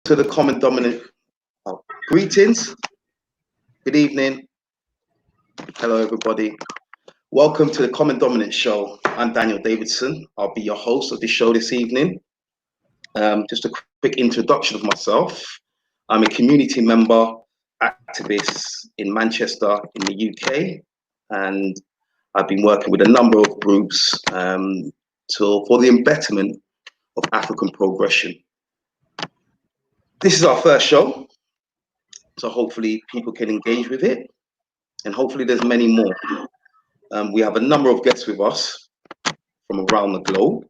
To the common dominant. Greetings, good evening, hello everybody. Welcome to the Common Dominant Show. I'm Daniel Davidson. I'll be your host of this show this evening. Just a quick introduction of myself. I'm a community member, activist in Manchester in the UK, and I've been working with a number of groups for the embetterment of African progression. This is our first show, so hopefully people can engage with it, and hopefully there's many more. We have a number of guests with us from around the globe,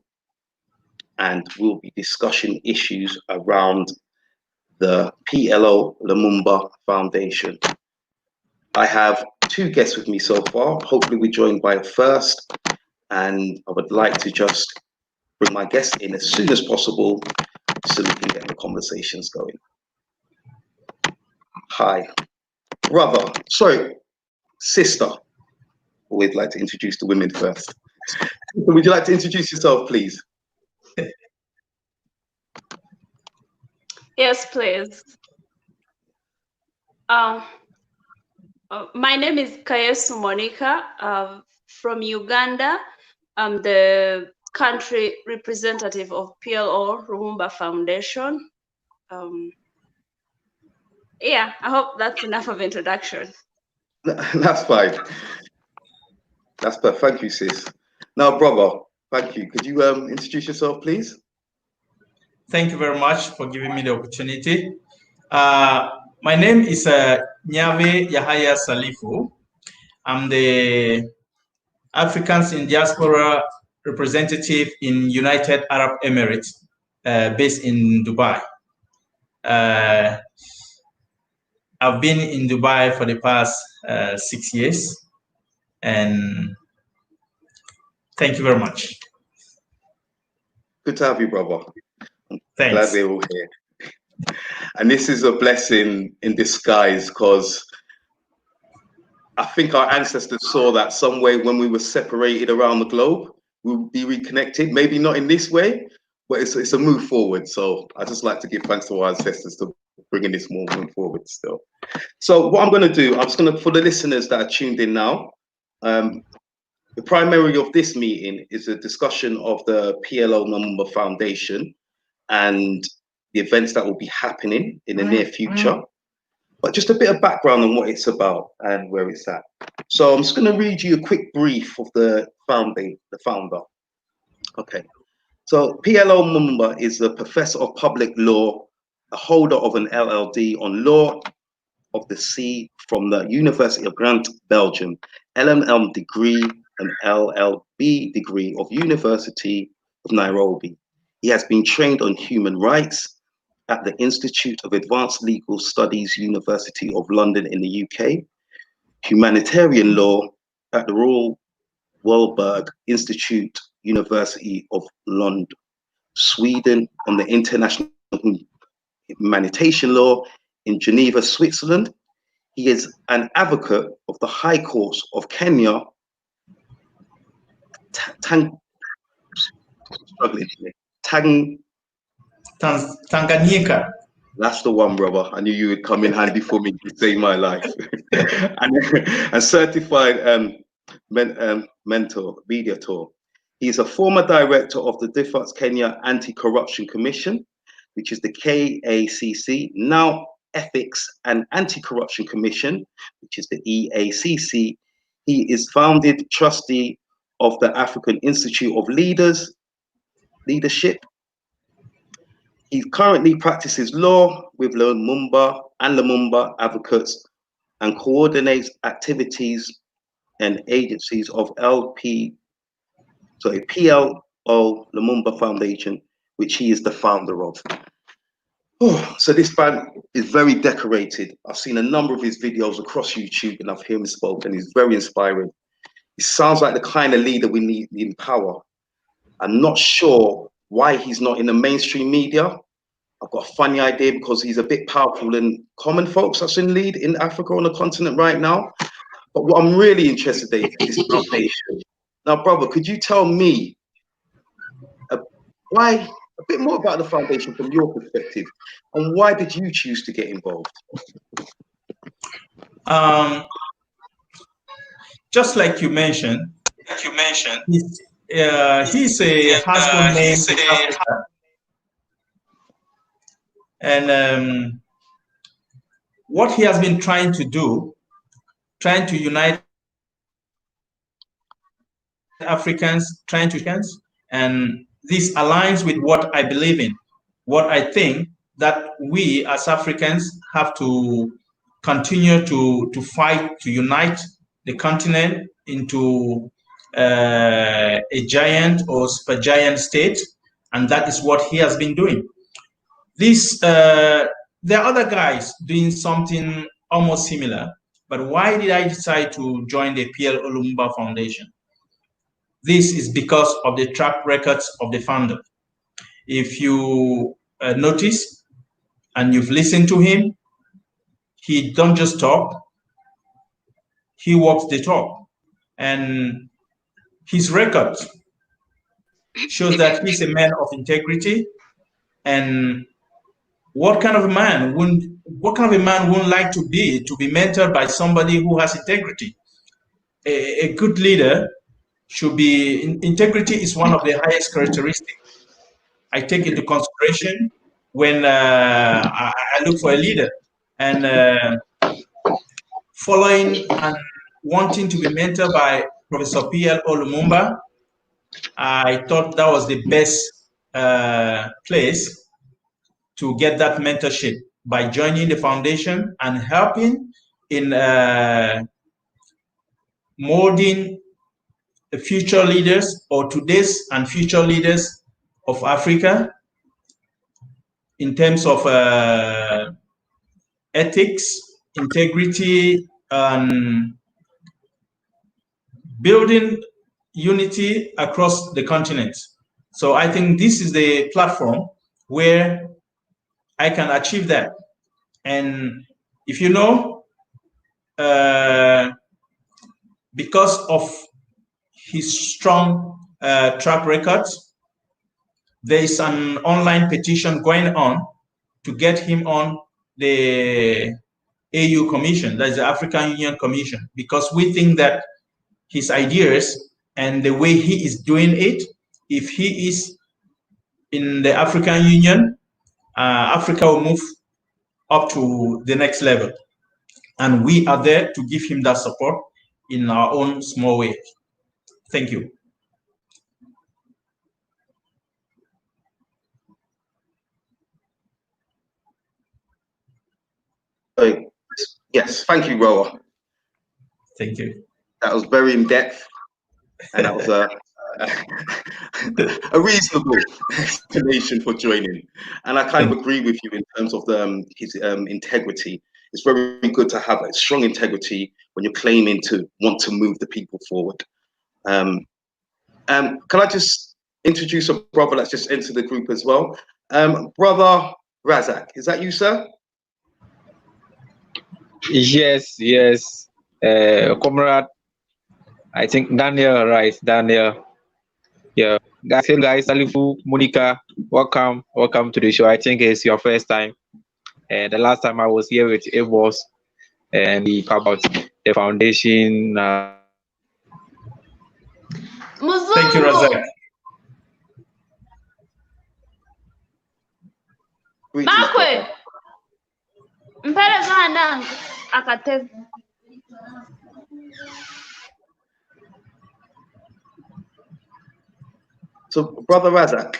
and we'll be discussing issues around the PLO Lumumba Foundation. I have two guests with me so far. Hopefully we're joined by a first, and I would like to just bring my guest in as soon as possible so we can get the conversations going. Hi, brother, sorry, sister. Always like to introduce the women first. Would you like to introduce yourself, please? Yes, please. My name is Kayesu Monica from Uganda. I'm the country representative of PLO Lumumba Foundation. Yeah, I hope that's enough of introduction. That's fine. That's perfect. Thank you, sis. Now, brother, thank you. Could you introduce yourself, please? Thank you very much for giving me the opportunity. My name is Nyave Yahaya Salifu. I'm the Africans in Diaspora representative in United Arab Emirates, based in Dubai. I've been in Dubai for the past 6 years, and thank you very much. Good to have you, brother. Thanks. Glad we're all here. And this is a blessing in disguise, because I think our ancestors saw that some way when we were separated around the globe, we'll be reconnected. Maybe not in this way, but it's a move forward. So I just like to give thanks to our ancestors for bringing this movement forward still. So what I'm going to do, I'm just going to, for the listeners that are tuned in now, the primary of this meeting is a discussion of the PLO Lumumba Foundation and the events that will be happening in the near future. But just a bit of background on what it's about and where it's at. So I'm just going to read you a quick brief of the founder. Okay. So PLO Lumumba is a professor of public law, a holder of an LLD on law of the sea from the University of Ghent, Belgium, LLM degree and LLB degree of University of Nairobi. He has been trained on human rights at the Institute of Advanced Legal Studies, University of London in the UK, humanitarian law at the Royal Warburg Institute, University of London, Sweden, on the international humanitarian law in Geneva, Switzerland. He is an advocate of the High Courts of Kenya, Tanganyika. That's the one, brother. I knew you would come in handy for me to save my life. and certified mediator. He is a former director of the Difference Kenya Anti-Corruption Commission, which is the KACC, now Ethics and Anti-Corruption Commission, which is the EACC. He is founded trustee of the African Institute of Leadership. He currently practices law with Lumumba and Lumumba advocates and coordinates activities and agencies of PLO Lumumba Foundation, which he is the founder of. Oh, so this man is very decorated. I've seen a number of his videos across YouTube and I've heard him spoke, and he's very inspiring. He sounds like the kind of leader we need in power. I'm not sure why he's not in the mainstream media. I've got a funny idea, because he's a bit powerful than common folks that's in lead in Africa on the continent right now. But what I'm really interested in is this foundation. Now, brother, could you tell me why a bit more about the foundation from your perspective, and why did you choose to get involved? Just like you mentioned, he's a household name in Africa. And what he has been trying to do, trying to unite Africans, and this aligns with what I believe in, what I think that we as Africans have to continue to fight to unite the continent into a giant or supergiant state, and that is what he has been doing. There are other guys doing something almost similar, but why did I decide to join the PL Olumba Foundation? This is because of the track records of the founder. If you notice and you've listened to him, he don't just talk, he walks the talk. And his record shows that he's a man of integrity. And what kind of a man wouldn't like to be mentored by somebody who has integrity? A good leader should be, integrity is one of the highest characteristics I take into consideration when I look for a leader. And following and wanting to be mentored by Professor P.L. Olumumba, I thought that was the best place to get that mentorship by joining the foundation and helping in molding the future leaders or today's and future leaders of Africa in terms of ethics, integrity, and building unity across the continent. So I think this is the platform where I can achieve that. And if you know, because of his strong track records, there is an online petition going on to get him on the AU Commission, that's the African Union Commission, because we think that his ideas and the way he is doing it, if he is in the African Union, Africa will move up to the next level. And we are there to give him that support in our own small way. Thank you. Yes, thank you, Roa. Thank you. That was very in-depth, and that was a reasonable explanation for joining. And I kind of agree with you in terms of his integrity. It's very good to have a strong integrity when you're claiming to want to move the people forward. Can I just introduce a brother that's just entered the group as well? Brother Razak, is that you, sir? Yes, comrade. I think Daniel, right? Daniel. Yeah, guys, Salifu, Monica, welcome to the show. I think it's your first time. The last time I was here with Evos, and we talked about the foundation. Thank you, Razak. Makwe, mpele zana akateza. So, Brother Razak,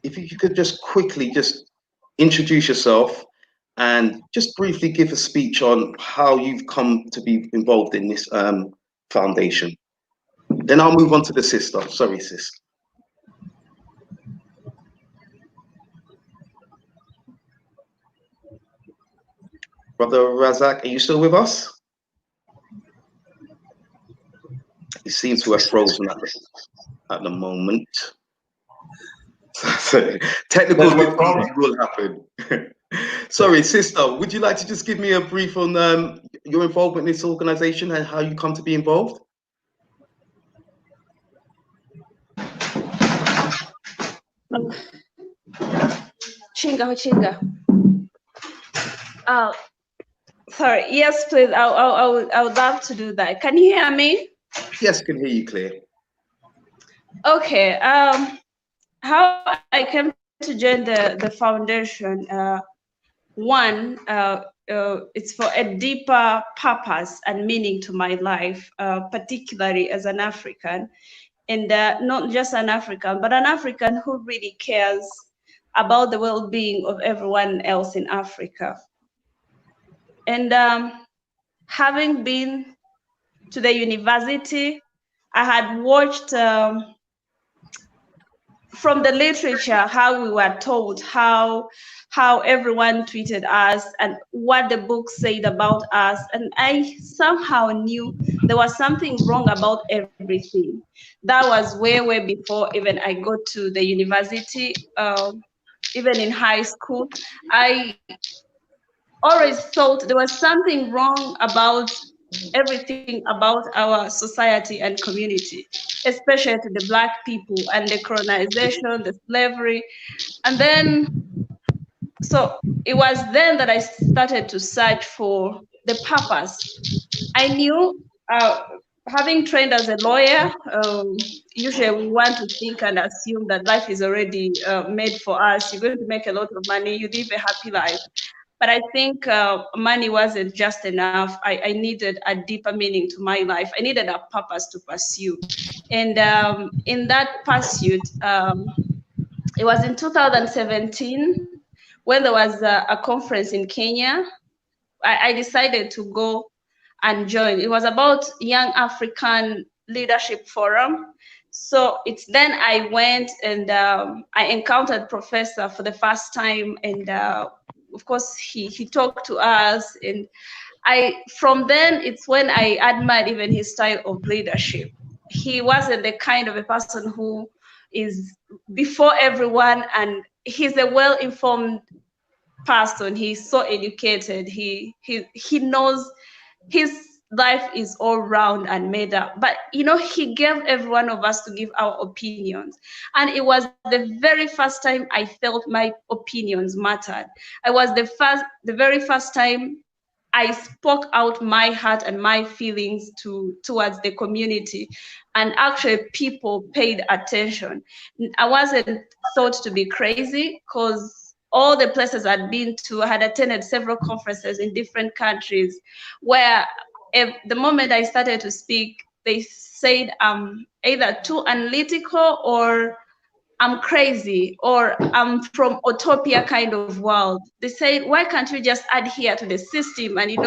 if you could just quickly just introduce yourself and just briefly give a speech on how you've come to be involved in this foundation. Then I'll move on to the sister. Sorry, sis. Brother Razak, are you still with us? He seems to have frozen at the moment. So, technical difficulties will happen. Sorry, sister, would you like to just give me a brief on your involvement in this organization and how you come to be involved? Chinga. Sorry. Yes, please. I would love to do that. Can you hear me? Yes, can hear you clear. Okay. How I came to join the foundation. One, it's for a deeper purpose and meaning to my life, particularly as an African, and not just an African, but an African who really cares about the well-being of everyone else in Africa. And having been to the university, I had watched from the literature how we were told how everyone treated us and what the book said about us, and I somehow knew there was something wrong about everything. That was way before even I got to the university. Even in high school, I always thought there was something wrong about everything about our society and community, especially to the Black people and the colonization, the slavery. And then, so it was then that I started to search for the purpose. I knew, having trained as a lawyer, usually we want to think and assume that life is already made for us. You're going to make a lot of money, you live a happy life. But I think money wasn't just enough. I needed a deeper meaning to my life. I needed a purpose to pursue. And in that pursuit, it was in 2017 when there was a conference in Kenya. I decided to go and join. It was about Young African Leadership Forum. So it's then I went and I encountered Professor for the first time, and of course he talked to us, and from then it's when I admired even his style of leadership. He wasn't the kind of a person who is before everyone, and he's a well-informed person. He's so educated. He knows his life is all round and made up. But he gave every one of us to give our opinions, and it was the very first time I felt my opinions mattered. It was the very first time I spoke out my heart and my feelings towards the community, and actually people paid attention. I wasn't thought to be crazy because all the places I'd been to, I had attended several conferences in different countries where the moment I started to speak, they said I'm either too analytical or I'm crazy or I'm from utopia kind of world. They said, why can't you just adhere to the system and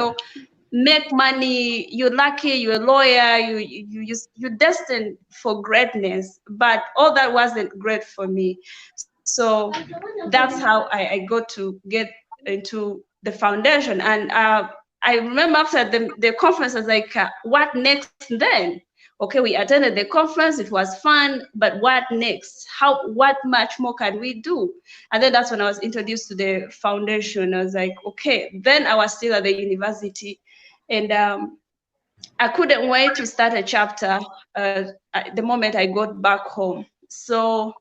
make money? You're lucky, you're a lawyer, you're destined for greatness. But all that wasn't great for me. So that's how I got to get into the foundation. And I remember after the conference, I was like, what next then? Okay, we attended the conference, it was fun, but what next? What much more can we do? And then that's when I was introduced to the foundation. I was like, okay, then I was still at the university, and I couldn't wait to start a chapter the moment I got back home. So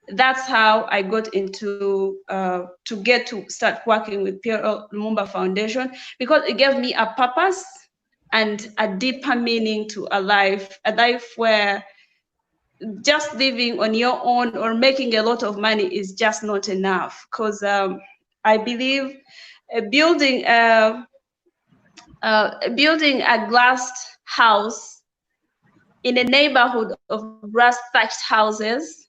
that's how I got into to get to start working with Pierre Lumumba Foundation, because it gave me a purpose and a deeper meaning to a life where just living on your own or making a lot of money is just not enough. Because I believe building a glass house in a neighborhood of brass thatched houses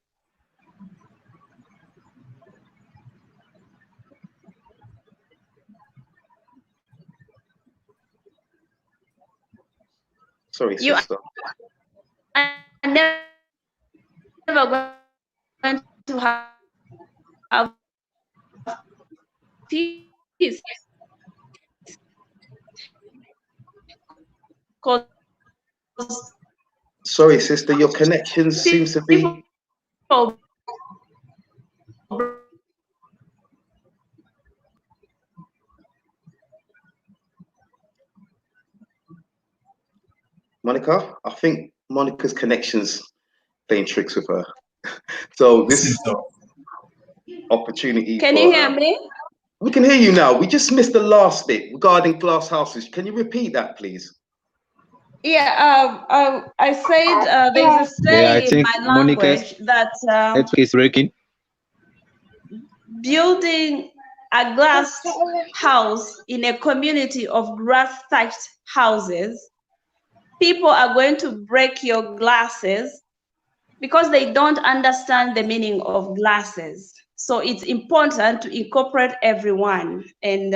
Sorry, sister. You are never going to have peace. Sorry, sister, your connection seems to be... Monica, I think Monica's connection's playing tricks with her. So this opportunity. Can you hear me? We can hear you now. We just missed the last bit regarding glass houses. Can you repeat that, please? Yeah, I said there's a saying in my language that it's breaking. Building a glass house in a community of grass-thatched houses, people are going to break your glasses because they don't understand the meaning of glasses. So it's important to incorporate everyone and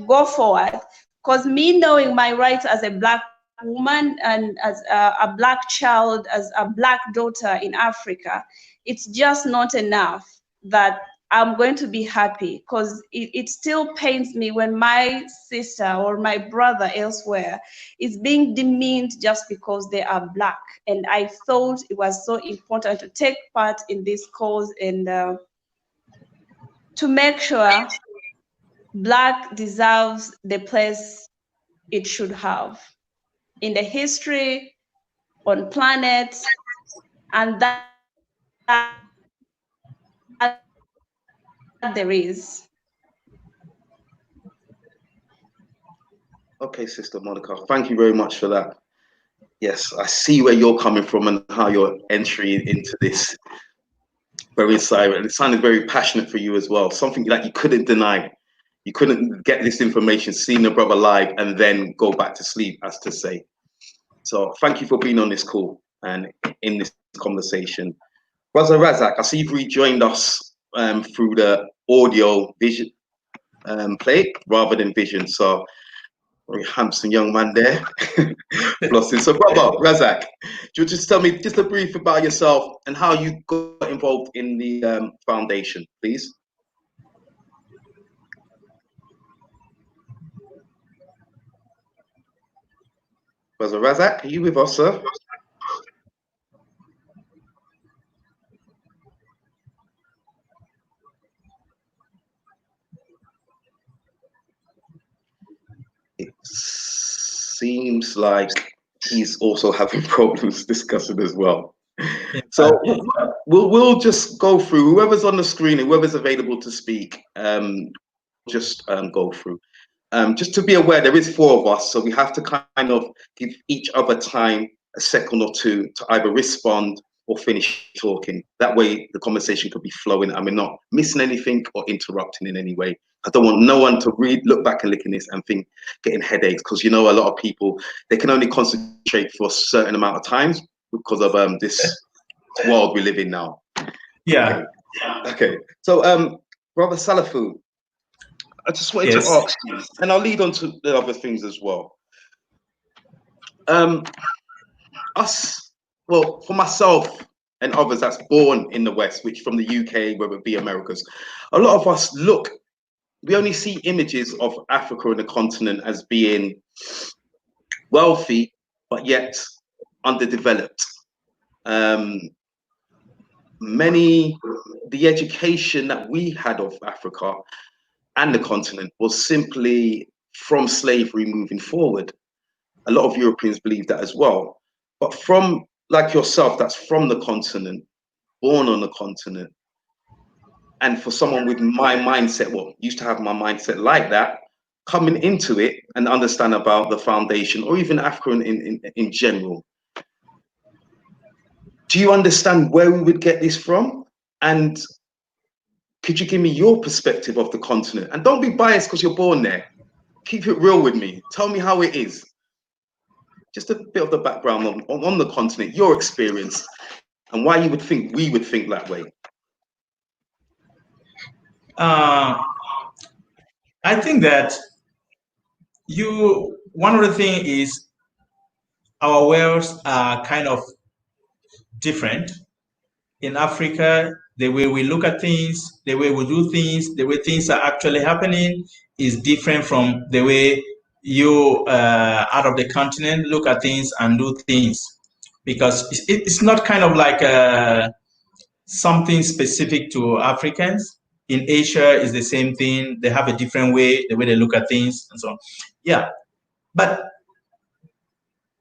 go forward. Because me knowing my rights as a Black woman and as a Black child, as a Black daughter in Africa, it's just not enough that I'm going to be happy, because it still pains me when my sister or my brother elsewhere is being demeaned just because they are Black. And I thought it was so important to take part in this cause and to make sure Black deserves the place it should have in the history, on planet, and that there is. Okay, Sister Monica, thank you very much for that. Yes, I see where you're coming from and how you're entering into this very silent. It sounded very passionate for you as well. Something that you couldn't deny. You couldn't get this information, seeing a brother live, and then go back to sleep, as to say. So thank you for being on this call and in this conversation. Brother Razak, I see you've rejoined us through the audio vision play rather than vision. So very handsome young man there. So brother Razak, do you just tell me just a brief about yourself and how you got involved in the foundation, please? Brother Razak, are you with us, sir? It seems like he's also having problems discussing as well. So we'll just go through whoever's on the screen, whoever's available to speak. Just go through. Just to be aware, there is 4 of us, so we have to kind of give each other time, a second or two, to either respond or finish talking. That way the conversation could be flowing and we're not missing anything or interrupting in any way. I don't want no one to look back and look in this and think getting headaches, because you know a lot of people, they can only concentrate for a certain amount of times because of this world we live in now. Yeah. Okay. So Brother Salifu, I just wanted to ask you, and I'll lead on to the other things as well. Well, for myself and others that's born in the West, which from the UK, whether it be Americas, a lot of us we only see images of Africa and the continent as being wealthy, but yet underdeveloped. The education that we had of Africa and the continent was simply from slavery moving forward. A lot of Europeans believe that as well. But from, like yourself, that's from the continent, born on the continent, and for someone with my mindset, used to have my mindset like that, coming into it and understand about the foundation or even Africa in general, do you understand where we would get this from? And could you give me your perspective of the continent? And don't be biased because you're born there. Keep it real with me. Tell me how it is. Just a bit of the background on the continent, your experience, and why you would think we would think that way. I think that one of the things is our worlds are kind of different. In Africa, the way we look at things, the way we do things, the way things are actually happening is different from the way you out of the continent look at things and do things, because it's not kind of like something specific to Africans. In Asia is the same thing. They have a different way, the way they look at things and so on. Yeah, but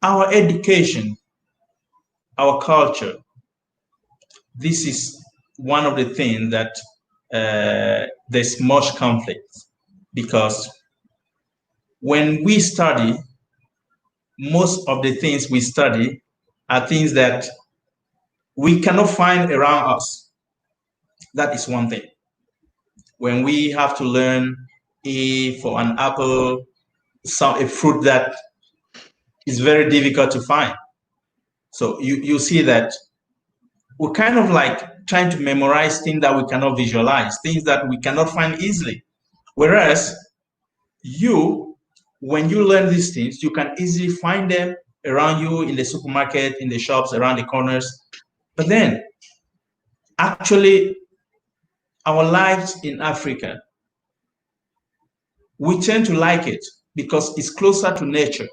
our education, our culture, this is one of the things that there's much conflict, because when we study, most of the things we study are things that we cannot find around us. That is one thing. When we have to learn A for an apple, a fruit that is very difficult to find. So you see that we're kind of like trying to memorize things that we cannot visualize, things that we cannot find easily. Whereas when you learn these things, you can easily find them around you in the supermarket, in the shops, around the corners. But then, actually, our lives in Africa, we tend to like it because it's closer to nature,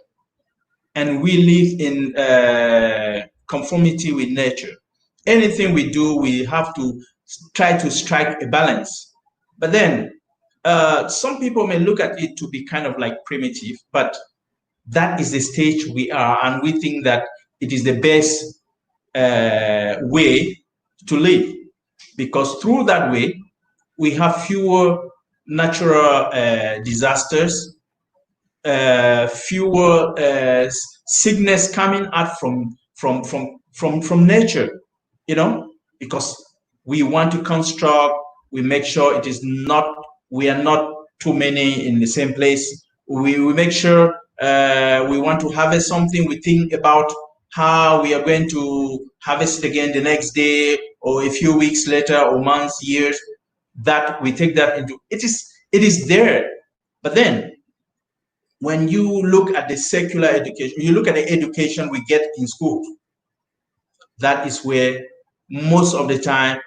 and we live in conformity with nature. Anything we do, we have to try to strike a balance. But then, some people may look at it to be kind of like primitive, but that is the stage we are, and we think that it is the best way to live, because through that way, we have fewer natural disasters, fewer sickness coming out from nature, because we want to construct, we make sure it is not, we are not too many in the same place. We make sure we want to harvest something, we think about how we are going to harvest it again the next day, or a few weeks later, or months, years, that we take that into, it is there. But then, when you look at the secular education, you look at the education we get in school, that is where most of the time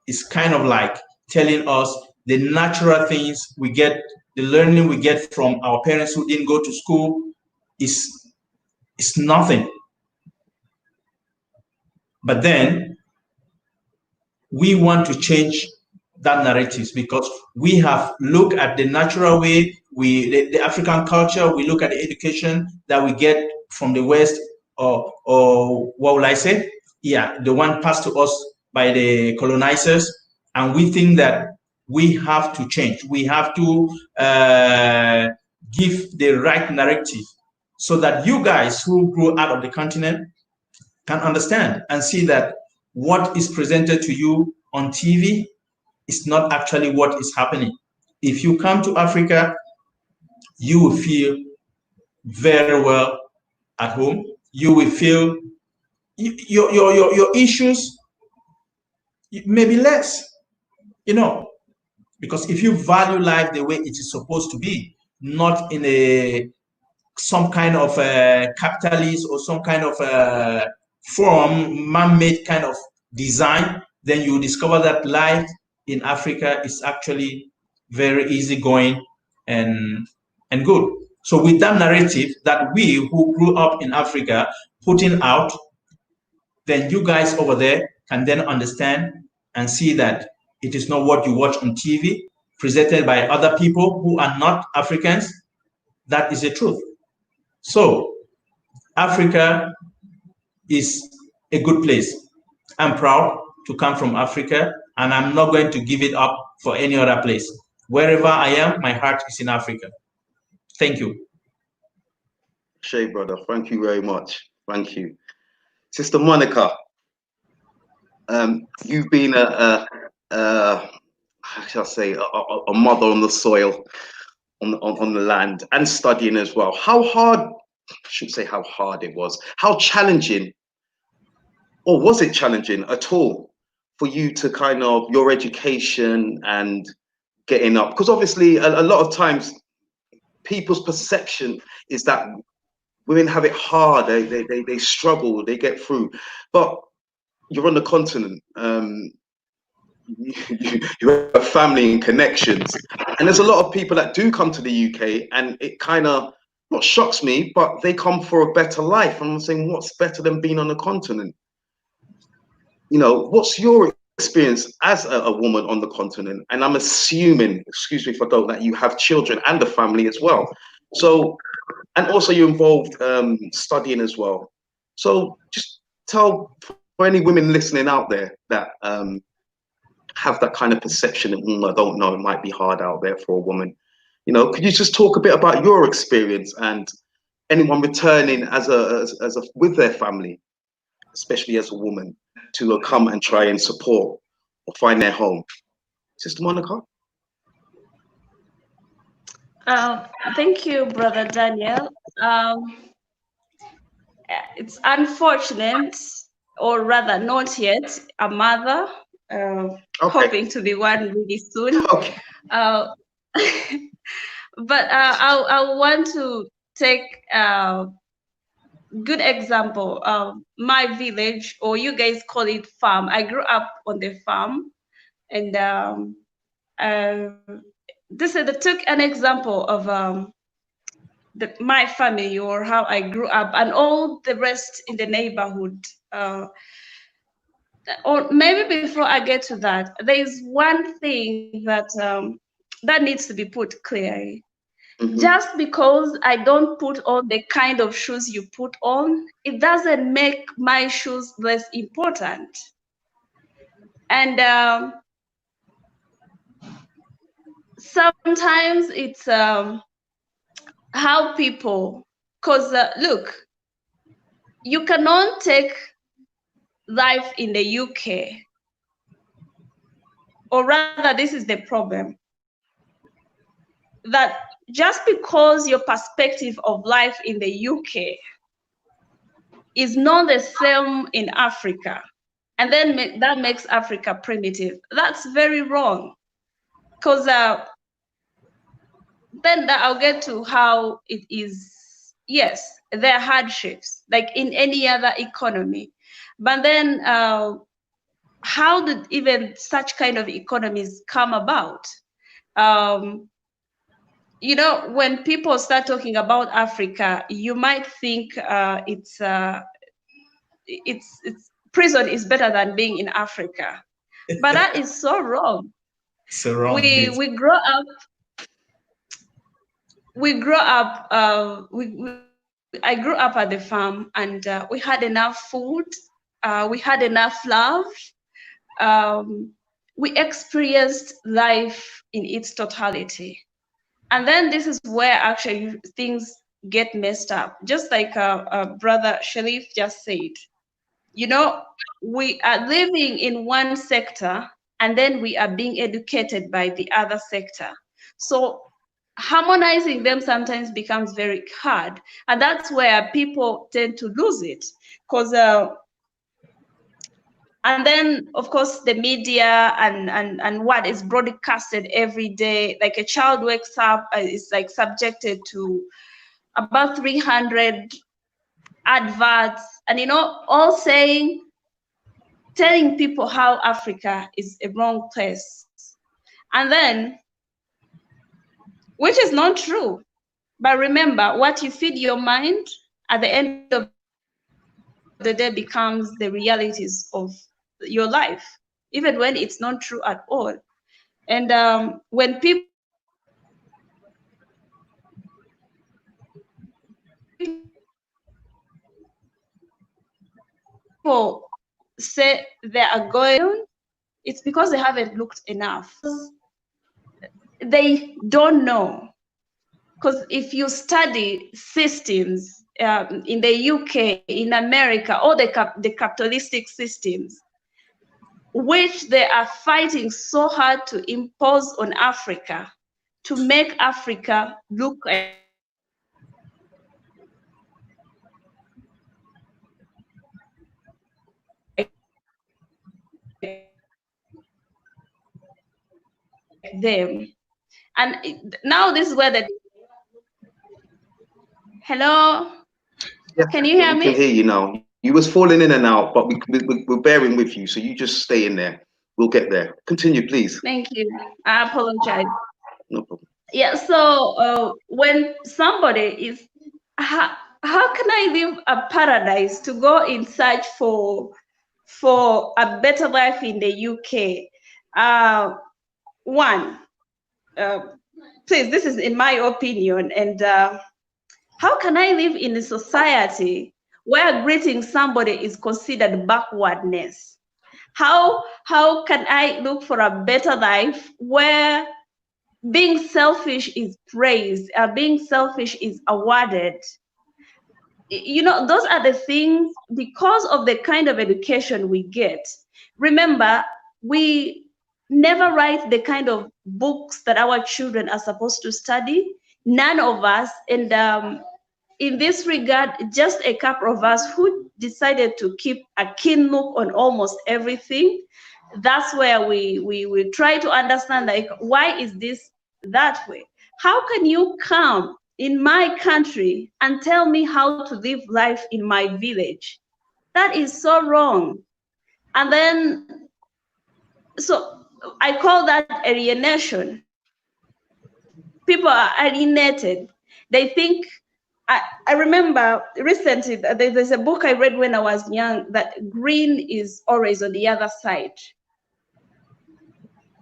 is kind of like telling us the natural things we get, the learning we get from our parents who didn't go to school is nothing. But then we want to change that narrative, because we have looked at the natural way, the African culture, we look at the education that we get from the West, or what will I say? Yeah, the one passed to us by the colonizers, and we think that we have to change. We have to give the right narrative so that you guys who grew out of the continent can understand and see that what is presented to you on TV is not actually what is happening. If you come to Africa, you will feel very well at home. You will feel your issues may be less, because if you value life the way it is supposed to be, not in some kind of capitalist or some kind of form, man-made kind of design, then you discover that life in Africa is actually very easygoing and good. So with that narrative that we who grew up in Africa putting out, then you guys over there can then understand and see that it is not what you watch on TV presented by other people who are not Africans. That is the truth. So Africa is a good place. I'm proud to come from Africa, and I'm not going to give it up for any other place. Wherever I am, my heart is in Africa. Thank you. Shay, brother, thank you very much. Thank you. Sister Monica, you've been how shall I say, a mother on the soil, on the land, and studying as well. How hard, I shouldn't say how hard it was, how challenging, or was it challenging at all for you to kind of, your education and getting up? Because obviously a lot of times people's perception is that women have it hard, they struggle, they get through. But you're on the continent, you have family and connections, and there's a lot of people that do come to the UK, and it kind of not shocks me, but they come for a better life. And I'm saying, what's better than being on the continent? What's your experience as a woman on the continent? And I'm assuming, excuse me if I don't, that you have children and a family as well. So, and also you're involved studying as well. So just tell, for any women listening out there, that have that kind of perception that, I don't know, it might be hard out there for a woman. You know, could you just talk a bit about your experience and anyone returning as a with their family, especially as a woman, to come and try and support or find their home? Sister Monica? Thank you, Brother Daniel. It's unfortunate, or rather not yet, a mother, hoping to be one really soon. Okay. But I want to take a good example of my village, or you guys call it farm. I grew up on the farm, and took an example of my family, or how I grew up, and all the rest in the neighborhood. Or maybe before I get to that, there is one thing that that needs to be put clearly. Mm-hmm. Just because I don't put on the kind of shoes you put on, it doesn't make my shoes less important. And sometimes it's how people, because look, you cannot take life in the UK, or rather, this is the problem, that just because your perspective of life in the UK is not the same in Africa, and then that makes Africa primitive. That's very wrong, because then I'll get to how it is. Yes, there are hardships, like in any other economy, but then how did even such kind of economies come about? You know, when people start talking about Africa, you might think it's prison is better than being in Africa, but that is so wrong. So wrong. We grow up. I grew up at the farm, and we had enough food. We had enough love. We experienced life in its totality. And then this is where actually things get messed up. Just like Brother Sharif just said, you know, we are living in one sector, and then we are being educated by the other sector. So harmonizing them sometimes becomes very hard. And that's where people tend to lose it. Because and then, of course, the media and what is broadcasted every day, like a child wakes up, is like subjected to about 300 adverts, and, you know, all telling people how Africa is a wrong place. And then, which is not true. But remember, what you feed your mind at the end of the day becomes the realities of your life, even when it's not true at all. And when people say they are going, it's because they haven't looked enough. They don't know. Because if you study systems in the UK, in America, all the capitalistic systems, which they are fighting so hard to impose on Africa, to make Africa look like them. And now this is where the... Hello? Yeah, can you hear me? I can hear you now. You was falling in and out, but we're bearing with you, so you just stay in there. We'll get there. Continue, please. Thank you. I apologize. No problem. Yeah, so when somebody is... How can I live a paradise to go in search for a better life in the UK? Please, this is in my opinion, and how can I live in a society where greeting somebody is considered backwardness? How can I look for a better life where being selfish is praised, being selfish is awarded? You know, those are the things, because of the kind of education we get. Remember, we never write the kind of books that our children are supposed to study. None of us. And in this regard, just a couple of us who decided to keep a keen look on almost everything. That's where we try to understand, like, why is this that way? How can you come in my country and tell me how to live life in my village? That is so wrong. And then, so I call that alienation. People are alienated. They think, I remember recently, there's a book I read when I was young, that green is always on the other side.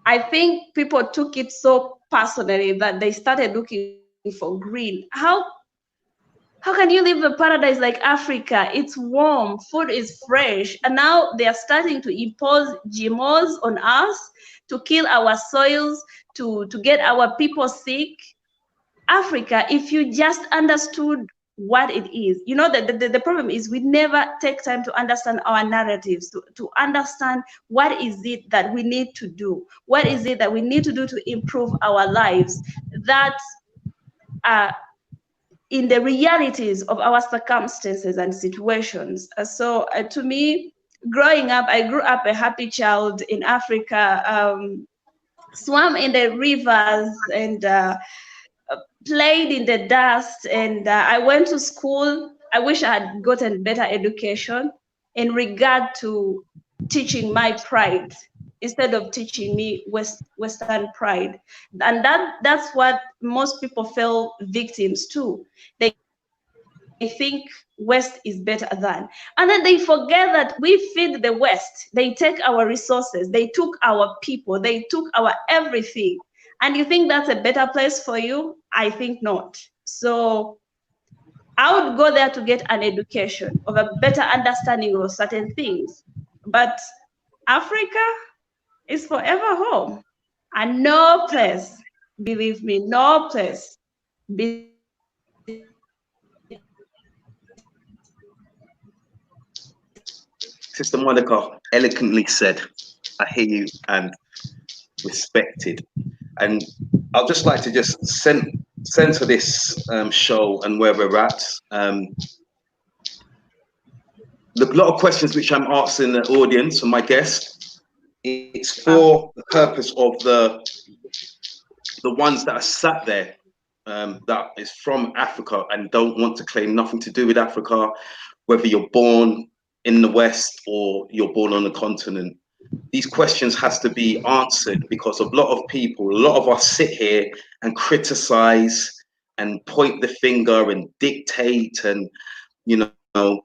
I think people took it so personally that they started looking for green. How can you live a paradise like Africa? It's warm, food is fresh, and now they are starting to impose GMOs on us to kill our soils, to get our people sick. Africa, if you just understood what it is, you know, the problem is we never take time to understand our narratives, to understand what is it that we need to do, what is it that we need to do to improve our lives, that in the realities of our circumstances and situations. So to me, growing up, I grew up a happy child in Africa, swam in the rivers and played in the dust, and I went to school. I wish I had gotten better education in regard to teaching my pride instead of teaching me Western pride. And that's what most people fell victims to. They think West is better than. And then they forget that we feed the West. They take our resources, they took our people, they took our everything. And you think that's a better place for you? I think not. So I would go there to get an education of a better understanding of certain things. But Africa is forever home. And no place, believe me, no place. Sister Monica, eloquently said. I hear you and respected. And I'd just like to just center this show and where we're at. A lot of questions which I'm asking the audience and my guests, it's for the purpose of the ones that are sat there that is from Africa and don't want to claim nothing to do with Africa, whether you're born in the West or you're born on the continent. These questions has to be answered because a lot of people, a lot of us sit here and criticize and point the finger and dictate and, you know,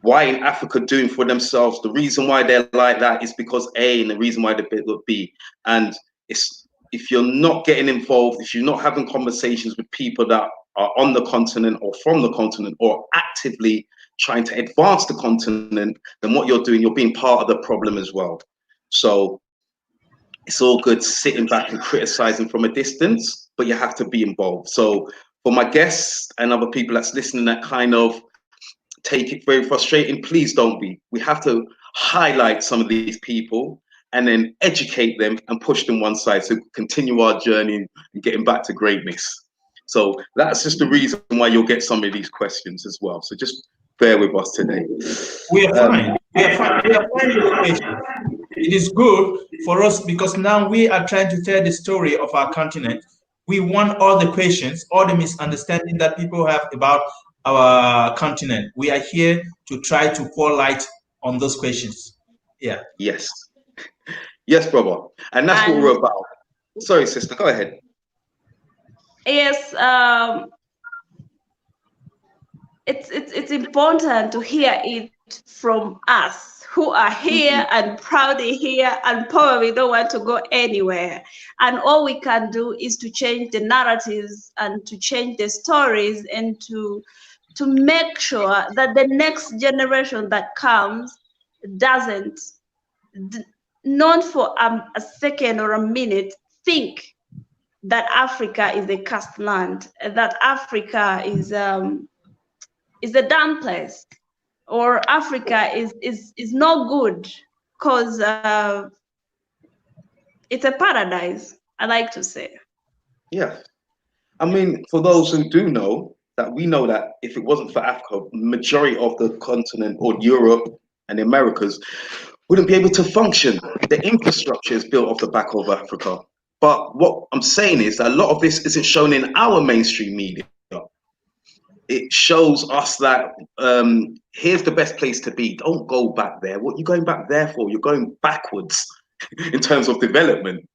why in Africa doing for themselves? The reason why they're like that is because A, and the reason why they're B. And it's, if you're not getting involved, if you're not having conversations with people that are on the continent or from the continent or actively trying to advance the continent, then what you're doing, you're being part of the problem as well. So it's all good sitting back and criticizing from a distance, but you have to be involved. So for my guests and other people that's listening that kind of take it very frustrating, please don't be. We have to highlight some of these people and then educate them and push them one side to continue our journey and getting back to greatness. So that's just the reason why you'll get some of these questions as well. So just bear with us today. We are fine. We are fine. We are fine with the questions. It is good for us because now we are trying to tell the story of our continent. We want all the questions, all the misunderstanding that people have about our continent. We are here to try to pour light on those questions. Yeah. Yes. Yes, brother. And that's what we're about. Sorry, sister, go ahead. Yes, it's important to hear it from us who are here and proudly here and probably don't want to go anywhere. And all we can do is to change the narratives and to change the stories and to make sure that the next generation that comes doesn't not for a second or a minute think that Africa is a cursed land, that Africa is a dumb place, or Africa is no good, because it's a paradise, I like to say. Yeah. I mean, for those who do know, that we know that if it wasn't for Africa, the majority of the continent, or Europe and the Americas, wouldn't be able to function. The infrastructure is built off the back of Africa. But what I'm saying is that a lot of this isn't shown in our mainstream media. It shows us that here's the best place to be. Don't go back there. What are you going back there for? You're going backwards in terms of development.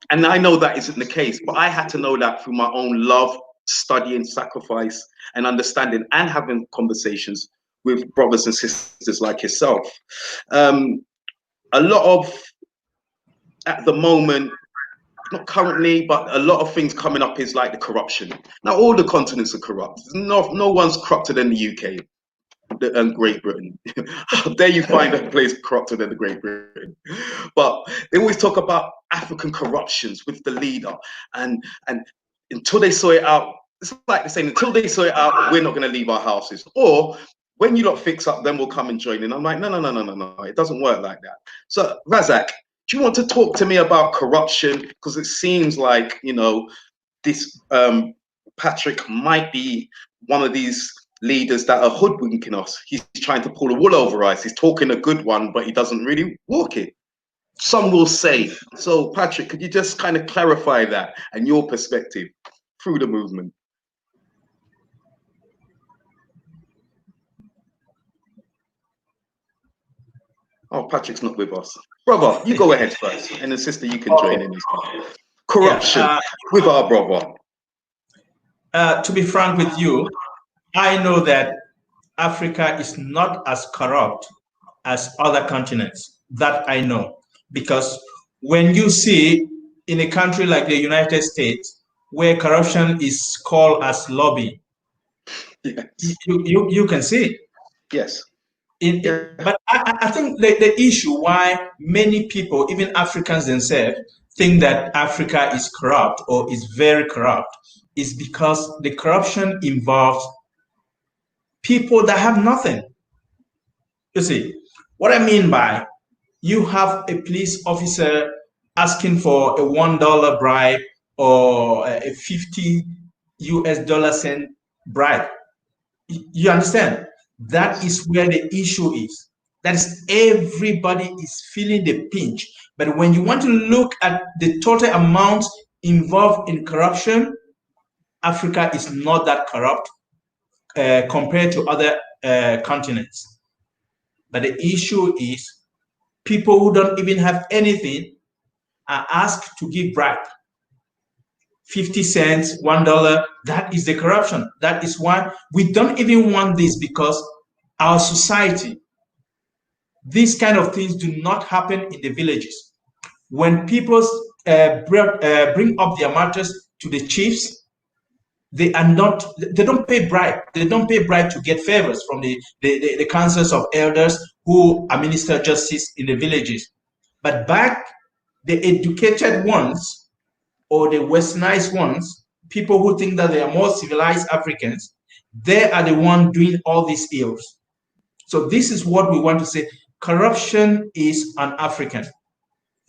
And I know that isn't the case, but I had to know that through my own love, studying, sacrifice, and understanding, and having conversations with brothers and sisters like yourself. A lot of, at the moment, not currently, but a lot of things coming up is like the corruption. Now, all the continents are corrupt. No one's corrupted than the UK and Great Britain. There you find a place corrupted than the Great Britain. But they always talk about African corruptions with the leader, and until they sort it out, it's like they're saying, until they sort it out, we're not going to leave our houses. Or when you lot fix up, then we'll come and join in. I'm like, no, it doesn't work like that. So Razak, do you want to talk to me about corruption? Because it seems like, you know, this Patrick might be one of these leaders that are hoodwinking us. He's trying to pull the wool over eyes. He's talking a good one, but he doesn't really walk it. Some will say. So Patrick, could you just kind of clarify that and your perspective through the movement? Oh, Patrick's not with us. Brother, you go ahead first, and then sister, you can join in as well. Corruption with our brother. To be frank with you, I know that Africa is not as corrupt as other continents. That I know. Because when you see in a country like the United States, where corruption is called as lobby, yes, you can see. Yes. But I think the issue why many people, even Africans themselves, think that Africa is corrupt or is very corrupt is because the corruption involves people that have nothing. You see, what I mean by you have a police officer asking for a $1 bribe or a 50 US dollar cent bribe. You understand? That is where the issue is. That is, everybody is feeling the pinch. But when you want to look at the total amount involved in corruption, Africa is not that corrupt compared to other continents. But the issue is people who don't even have anything are asked to give bribe. 50 cents, $1, that is the corruption. That is why we don't even want this, because our society, these kind of things do not happen in the villages. When people bring up their matters to the chiefs, they don't pay bribe. They don't pay bribe to get favors from the councils of elders who administer justice in the villages. But back, the educated ones, or the westernized ones, people who think that they are more civilized Africans, they are the ones doing all these ills. So this is what we want to say. Corruption is an African.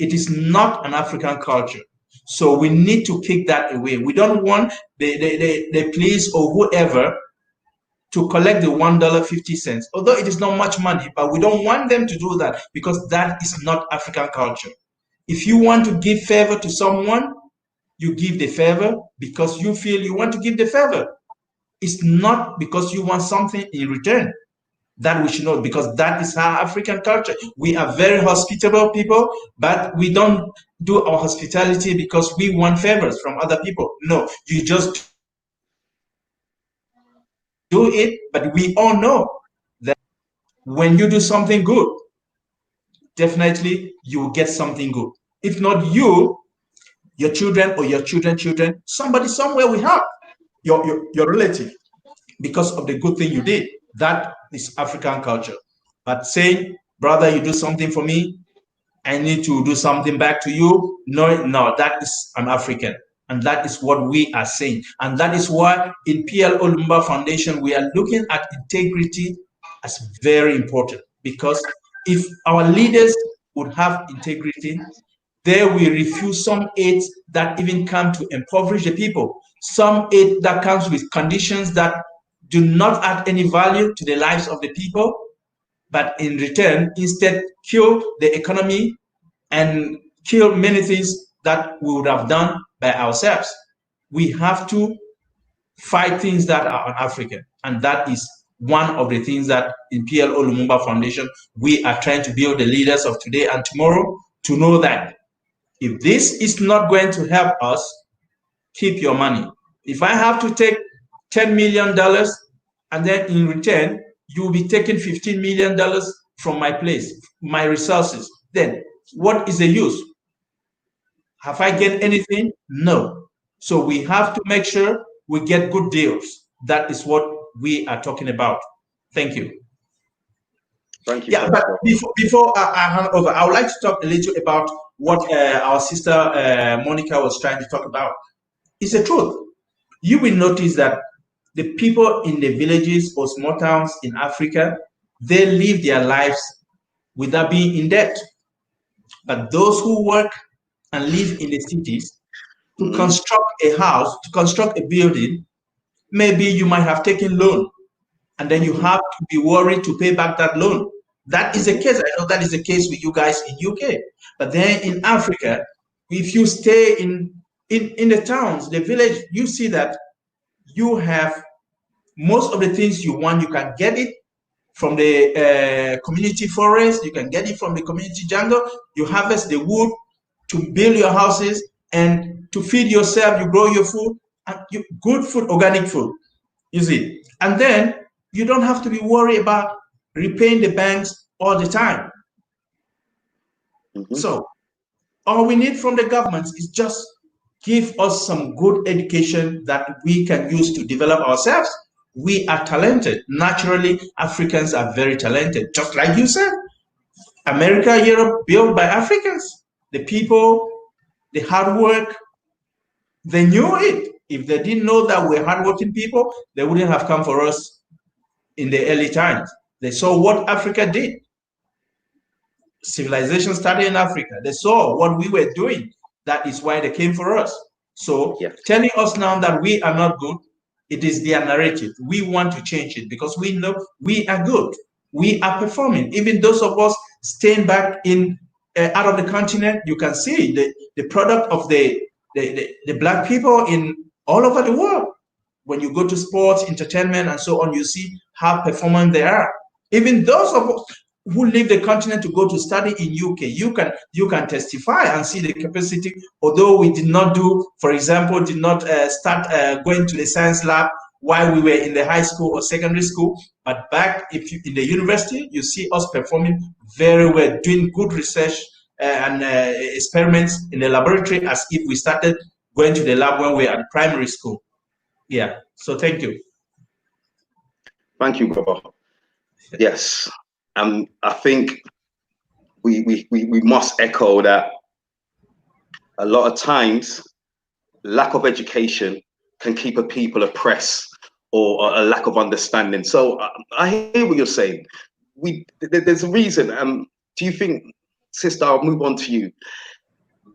It is not an African culture. So we need to kick that away. We don't want the police or whoever to collect the $1.50, although it is not much money, but we don't want them to do that, because that is not African culture. If you want to give favor to someone, you give the favor because you feel you want to give the favor. It's not because you want something in return. That we should know, because that is our African culture. We are very hospitable people, but we don't do our hospitality because we want favors from other people. No, you just do it, but we all know that when you do something good, definitely you will get something good. If not you, your children or your children's children, somebody somewhere will help your relative because of the good thing you did. That is African culture. But saying, brother, you do something for me, I need to do something back to you. No, that is an African. And that is what we are saying. And that is why in PL Olumba Foundation, we are looking at integrity as very important. Because if our leaders would have integrity, they will refuse some aid that even come to impoverish the people. Some aid that comes with conditions that do not add any value to the lives of the people, but in return, instead kill the economy and kill many things that we would have done by ourselves. We have to fight things that are un-African, and that is one of the things that in PL Olumba Foundation, we are trying to build the leaders of today and tomorrow to know that if this is not going to help us, keep your money. If I have to take $10 million and then in return, you will be taking $15 million from my place, my resources, then what is the use? Have I gained anything? No. So we have to make sure we get good deals. That is what we are talking about. Thank you. Thank you. Yeah, but before I hand over, I would like to talk a little about what our sister Monica was trying to talk about. It's the truth. You will notice that the people in the villages or small towns in Africa, they live their lives without being in debt. But those who work and live in the cities, to construct a house, to construct a building, maybe you might have taken loan, and then you have to be worried to pay back that loan. That is the case. I know that is the case with you guys in UK. But then in Africa, if you stay in the towns, the village, you see that you have most of the things you want. You can get it from the community forest. You can get it from the community jungle. You harvest the wood to build your houses and to feed yourself. You grow your food, and good food, organic food, you see. And then you don't have to be worried about repaying the banks all the time. So all we need from the government is just give us some good education that we can use to develop ourselves. We are talented. Naturally, Africans are very talented. Just like you said, America, Europe, built by Africans. The people, the hard work, they knew it. If they didn't know that we're hardworking people, they wouldn't have come for us in the early times. They saw what Africa did. Civilization started in Africa. They saw what we were doing. That is why they came for us. So telling us now that we are not good, it is their narrative. We want to change it because we know we are good. We are performing. Even those of us staying back in out of the continent, you can see the product of the Black people in all over the world. When you go to sports, entertainment, and so on, you see how performant they are. Even those of us who leave the continent to go to study in UK, you can testify and see the capacity. Although we did not do, for example, did not start going to the science lab while we were in the high school or secondary school, but back in the university, you see us performing very well, doing good research and experiments in the laboratory as if we started going to the lab when we were at primary school. Yeah, so thank you. Thank you, Baba. Yes, I think we must echo that a lot of times lack of education can keep a people oppressed or a lack of understanding. So I hear what you're saying. There's a reason. Do you think, sister, I'll move on to you.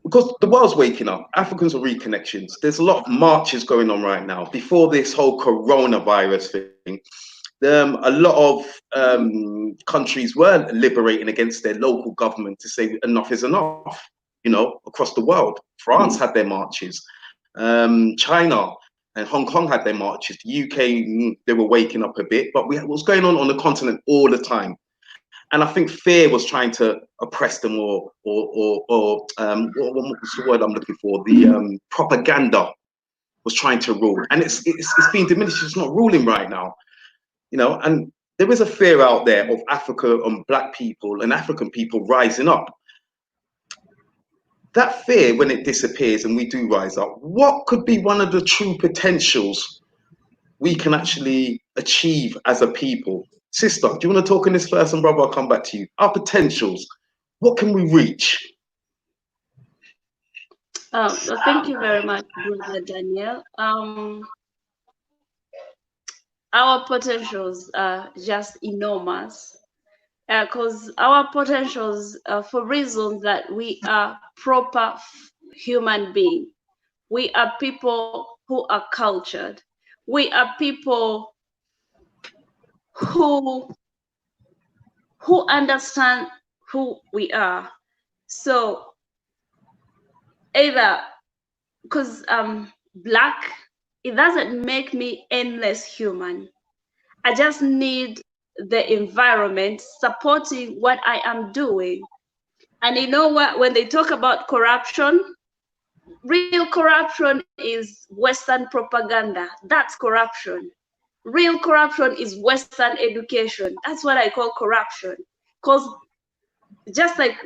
Because the world's waking up, Africans are reconnections. There's a lot of marches going on right now. Before this whole coronavirus thing, a lot of countries were liberating against their local government to say enough is enough, you know, across the world. France had their marches. China and Hong Kong had their marches. The UK, they were waking up a bit, but what's going on the continent all the time. And I think fear was trying to oppress them, or what's the word I'm looking for? The propaganda was trying to rule, and it's being diminished. It's not ruling right now, you know. And there is a fear out there of Africa and Black people and African people rising up. That fear, when it disappears and we do rise up, what could be one of the true potentials we can actually achieve as a people? Sister, do you want to talk on this first, and brother, I'll come back to you. Our potentials. what can we reach? So thank you very much, Brother Daniel. Our potentials are just enormous, because our potentials, for reasons that we are proper human beings. We are people who are cultured. We are people who understand who we are. So either because I'm Black, it doesn't make me endless human. I just need the environment supporting what I am doing. And you know what, when they talk about corruption, real corruption is Western propaganda. That's corruption. Real corruption is Western education. That's what I call corruption. Because just like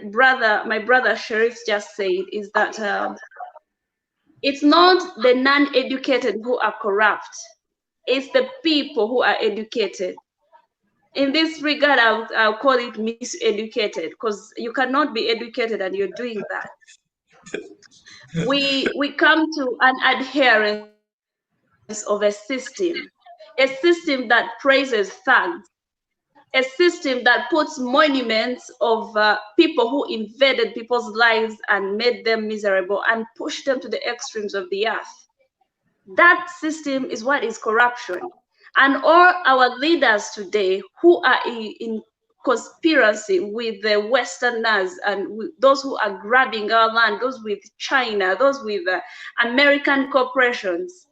my brother Sheriff just said, is that it's not the non-educated who are corrupt. It's the people who are educated. In this regard, I'll call it miseducated, because you cannot be educated and you're doing that. We come to an adherence of a system that praises thugs, a system that puts monuments of people who invaded people's lives and made them miserable and pushed them to the extremes of the earth. That system is what is corruption. And all our leaders today who are in conspiracy with the Westerners and with those who are grabbing our land, those with China, those with American corporations,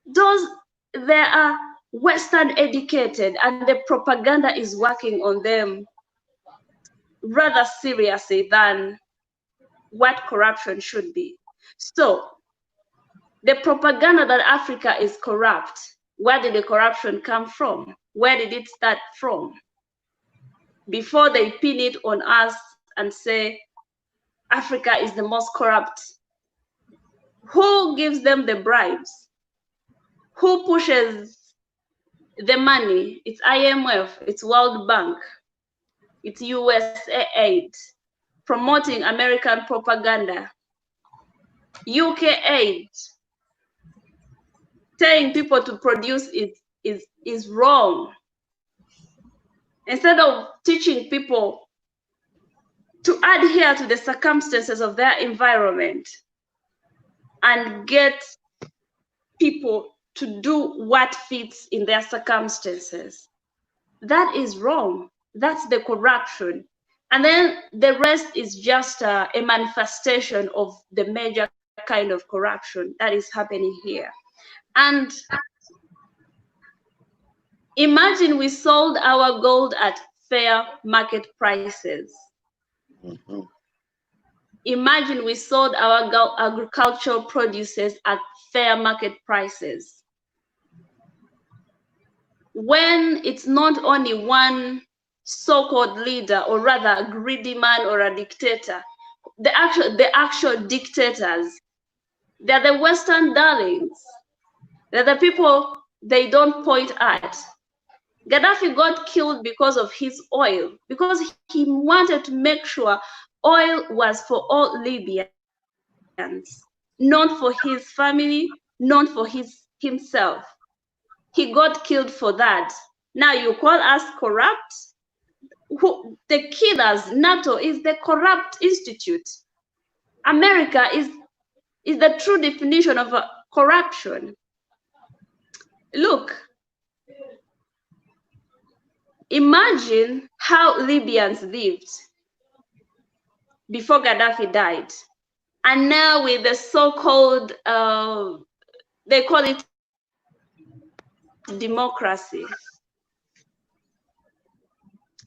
they are Western educated, and the propaganda is working on them rather seriously than what corruption should be. So the propaganda that Africa is corrupt, where did the corruption come from? Where did it start from? Before they pin it on us and say Africa is the most corrupt, who gives them the bribes? Who pushes the money? It's IMF, it's World Bank, it's USAID, promoting American propaganda. UK aid, telling people to produce it is wrong. Instead of teaching people to adhere to the circumstances of their environment and get people to do what fits in their circumstances, that is wrong. That's the corruption. And then the rest is just a manifestation of the major kind of corruption that is happening here. And imagine we sold our gold at fair market prices. Mm-hmm. Imagine we sold our agricultural produces at fair market prices. When it's not only one so-called leader, or rather a greedy man or a dictator, the actual dictators, they're the Western darlings. They're the people they don't point at. Gaddafi got killed because of his oil, because he wanted to make sure oil was for all Libyans, not for his family, not for himself. He got killed for that. Now you call us corrupt? The killers, NATO is the corrupt institute. America is the true definition of corruption. Look, imagine how Libyans lived before Gaddafi died. And now with the so-called, they call it democracy.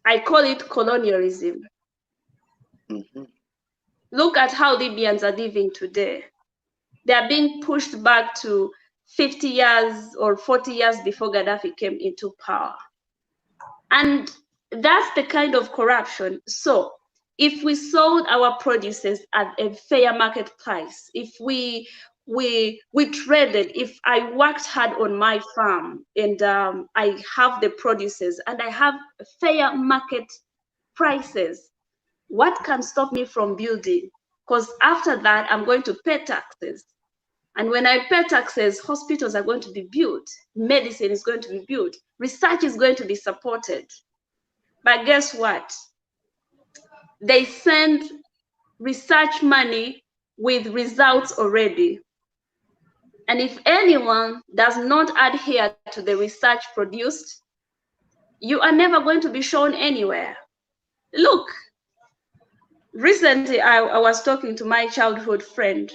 I call it colonialism. Mm-hmm. Look at how Libyans are living today. They are being pushed back to 50 years or 40 years before Gaddafi came into power. And that's the kind of corruption. So if we sold our produces at a fair market price, if we traded, if I worked hard on my farm and I have the produces and I have fair market prices, what can stop me from building? Because after that, I'm going to pay taxes. And when I pay taxes, hospitals are going to be built, medicine is going to be built, research is going to be supported. But guess what? They send research money with results already. And if anyone does not adhere to the research produced, you are never going to be shown anywhere. Look, recently I was talking to my childhood friend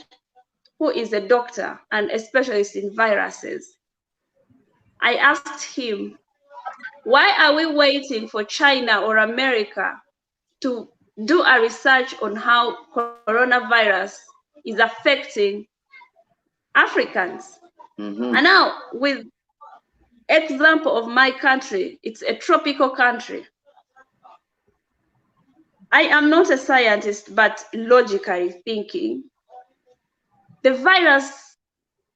who is a doctor and a specialist in viruses. I asked him, why are we waiting for China or America to do a research on how coronavirus is affecting Africans? And now, with example of my country, it's a tropical country. I am not a scientist, but logically thinking, the virus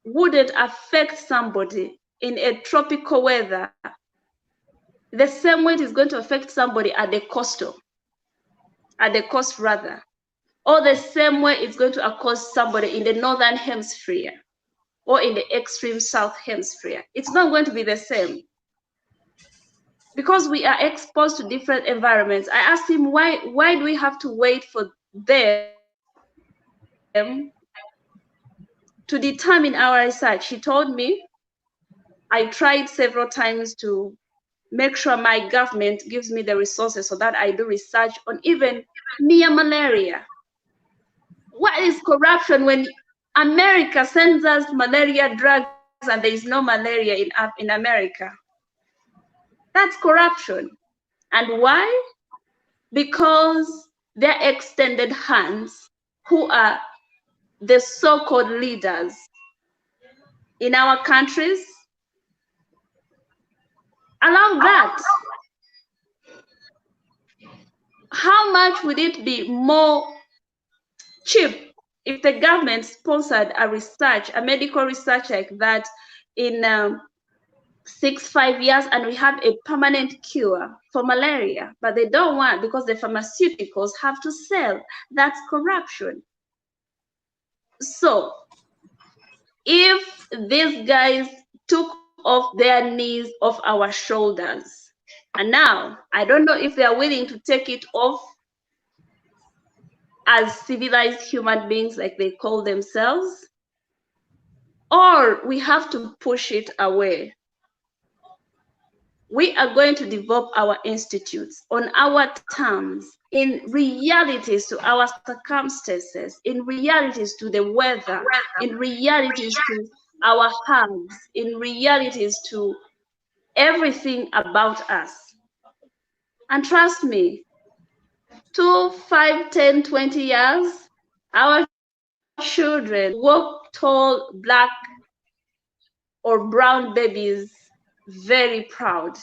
wouldn't affect somebody in a tropical weather the same way it is going to affect somebody at the coast, or the same way it's going to accost somebody in the northern hemisphere or in the extreme south hemisphere. It's not going to be the same because we are exposed to different environments. I asked him, why do we have to wait for them to determine our research? He told me, I tried several times to make sure my government gives me the resources so that I do research on even mere malaria. What is corruption when America sends us malaria drugs and there is no malaria in America? That's corruption. And why? Because their extended hands, who are the so-called leaders in our countries, allow that. How much would it be more cheap if the government sponsored a research, a medical research like that in 6-5 years, and we have a permanent cure for malaria? But they don't want, because the pharmaceuticals have to sell. That's corruption. So if these guys took off their knees off our shoulders, and now I don't know if they are willing to take it off as civilized human beings like they call themselves, or we have to push it away. We are going to develop our institutes on our terms, in realities to our circumstances, in realities to the weather, in realities to our hands, in realities to everything about us. And trust me, 2, 5, 10, 20 years, our children walk tall, black or brown babies, very proud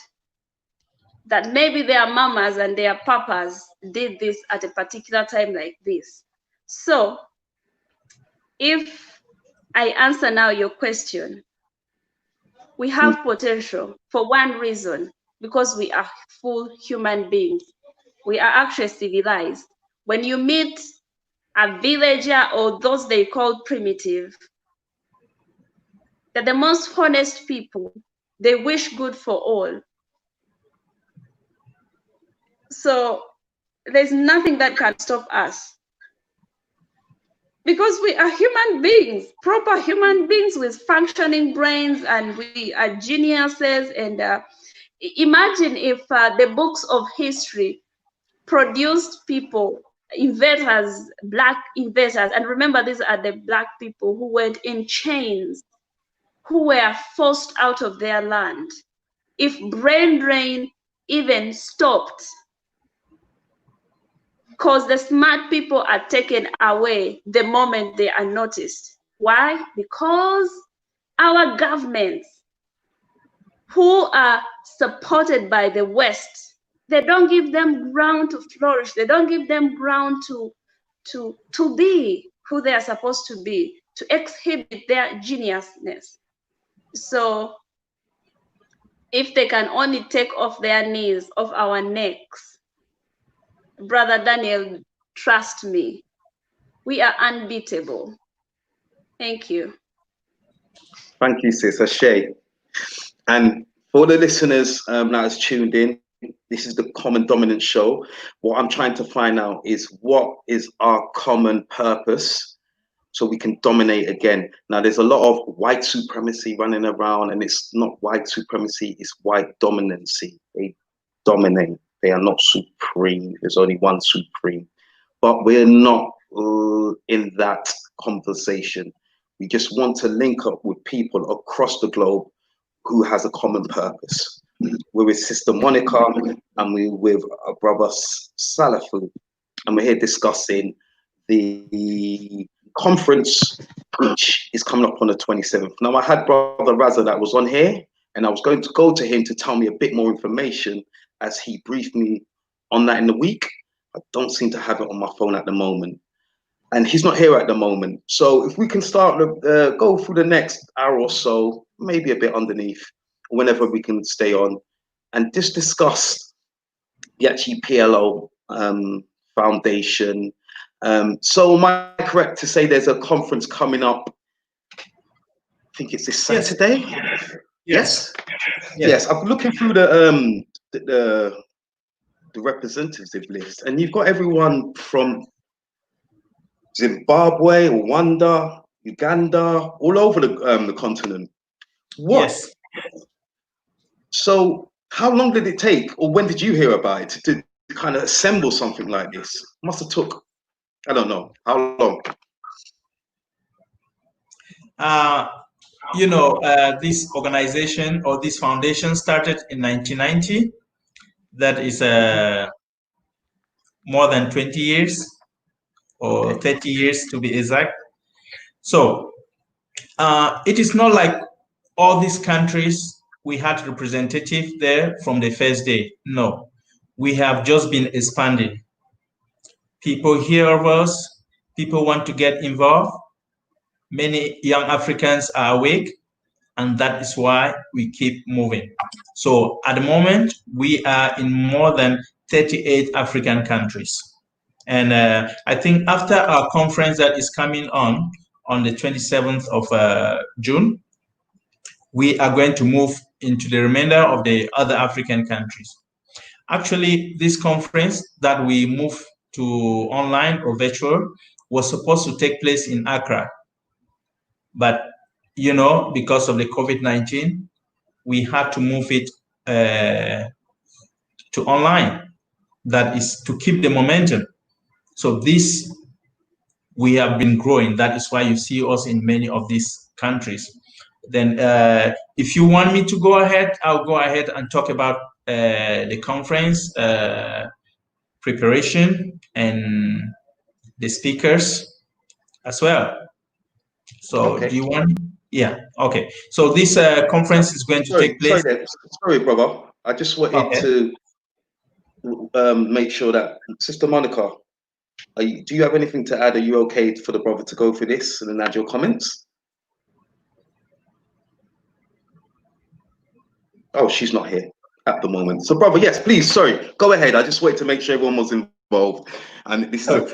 that maybe their mamas and their papas did this at a particular time like this. So if I answer now your question, we have potential for one reason, because we are full human beings. We are actually civilized. When you meet a villager or those they call primitive, they're the most honest people. They wish good for all. So there's nothing that can stop us, because we are human beings, proper human beings with functioning brains, and we are geniuses. And imagine if the books of history produced people, inventors, black inventors, and remember, these are the black people who went in chains, who were forced out of their land. If brain drain even stopped, because the smart people are taken away the moment they are noticed. Why? Because our governments, who are supported by the West, they don't give them ground to flourish. They don't give them ground to be who they are supposed to be, to exhibit their geniusness. So if they can only take off their knees, off our necks, Brother Daniel, trust me, we are unbeatable. Thank you. Thank you, sis. Ashay. And for the listeners that has tuned in, this is the Common Dominant Show. What I'm trying to find out is what is our common purpose so we can dominate again. Now, there's a lot of white supremacy running around, and it's not white supremacy, it's white dominancy. They dominate. They are not supreme. There's only one supreme. But we're not in that conversation. We just want to link up with people across the globe who has a common purpose. We're with Sister Monica and we're with our brother Salifu, and we're here discussing the conference which is coming up on the 27th. Now, I had brother Razak that was on here, and I was going to go to him to tell me a bit more information as he briefed me on that in the week. I don't seem to have it on my phone at the moment, and he's not here at the moment. So if we can start go through the next hour or so, maybe a bit underneath, whenever we can stay on, and just discuss the actually PLO foundation. So am I correct to say there's a conference coming up? I think it's this Saturday. Yes. Yes. I'm looking through the representative list, and you've got everyone from Zimbabwe, Rwanda, Uganda, all over the continent. What? Yes. So how long did it take, or when did you hear about it, to kind of assemble something like this? Must have took, I don't know, how long? This organization or this foundation started in 1990. That is more than 20 years or 30 years to be exact. So it is not like all these countries we had representative there from the first day. No, we have just been expanding. People hear of us, people want to get involved. Many young Africans are awake, and that is why we keep moving. So at the moment, we are in more than 38 African countries. And I think after our conference that is coming on the 27th of June, we are going to move into the remainder of the other African countries. Actually, this conference that we moved to online or virtual was supposed to take place in Accra. But, because of the COVID-19, we had to move it to online. That is to keep the momentum. So this, we have been growing. That is why you see us in many of these countries. Then if you want me to go ahead, I'll go ahead and talk about the conference preparation and the speakers as well. So okay. Do you want? Yeah, okay. So this conference is going to take place. Sorry, brother. I just wanted to make sure that, Sister Monica, do you have anything to add? Are you okay for the brother to go through this and then add your comments? Oh, she's not here at the moment. So, brother, yes, please, sorry, go ahead. I just wanted to make sure everyone was involved. And this is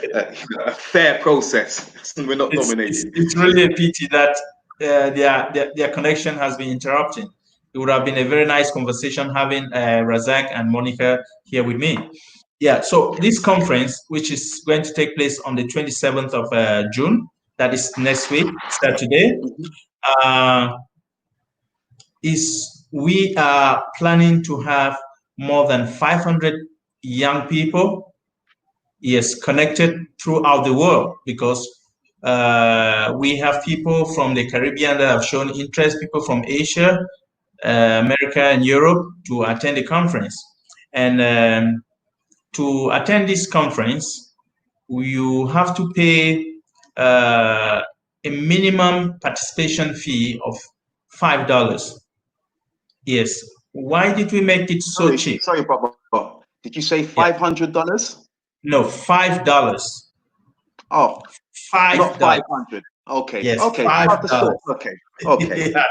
a fair process. We're not dominating. It's really a pity that their connection has been interrupted. It would have been a very nice conversation having Razak and Monica here with me. Yeah, so this conference, which is going to take place on the 27th of June, that is next week, Saturday, we are planning to have more than 500 young people, yes, connected throughout the world, because we have people from the Caribbean that have shown interest, people from Asia, America, and Europe to attend the conference. And to attend this conference, you have to pay a minimum participation fee of $5. Yes. Why did we make it so cheap? Sorry, brother. Did you say $500? No, $5. Oh, $5. Not 500. Okay. Yes. Okay. $5. Okay. Okay. Yeah.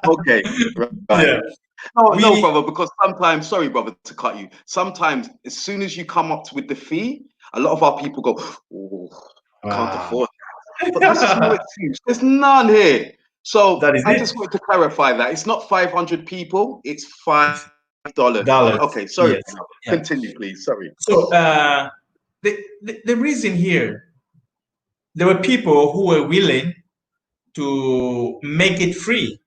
Okay. Right. Yeah. No, brother, because sometimes, sorry, brother, to cut you. Sometimes, as soon as you come up with the fee, a lot of our people go, "Oh, I can't afford that." But this is no excuse. There's none here. So I just wanted to clarify that it's not 500 people; it's $5. Okay, sorry. Yes. Continue, please. Sorry. So the reason here, there were people who were willing to make it free,